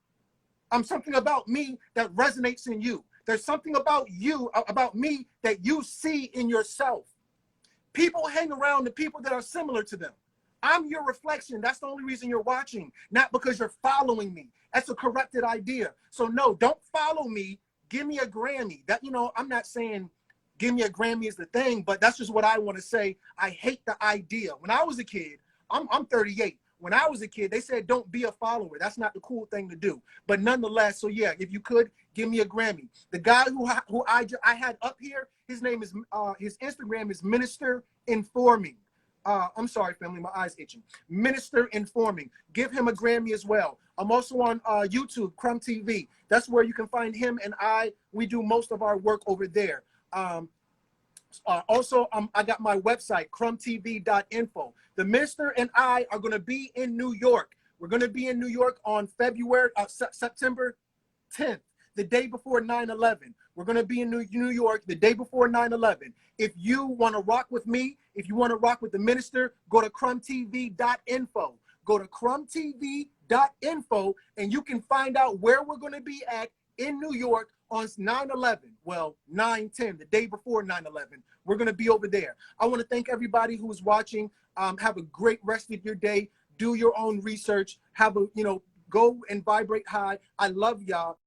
Something about me that resonates in you. There's something about you, about me, that you see in yourself. People hang around the people that are similar to them. I'm your reflection. That's the only reason you're watching, not because you're following me. That's a corrupted idea. So no, don't follow me. Give me a Grammy. That, I'm not saying give me a Grammy is the thing, but that's just what I want to say. I hate the idea. When I was a kid, I'm 38. When I was a kid, they said don't be a follower. That's not the cool thing to do. But nonetheless, so yeah, if you could give me a Grammy. The guy who I had up here, his name is his Instagram is Minister Informing. I'm sorry, family, my eyes itching. Minister Informing. Give him a Grammy as well. I'm also on YouTube, Crumbtv. That's where you can find him and we do most of our work over there. Also, I got my website, crumbtv.info. The minister and I are going to be in New York. We're going to be in New York on September 10th, the day before 9/11. We're going to be in New York the day before 9/11. If you want to rock with me, if you want to rock with the minister, go to crumbtv.info. Go to crumbtv.info, and you can find out where we're going to be at in New York on 9/11. Well, 9/10, the day before 9/11. We're going to be over there. I want to thank everybody who's watching. Have a great rest of your day. Do your own research. Go and vibrate high. I love y'all.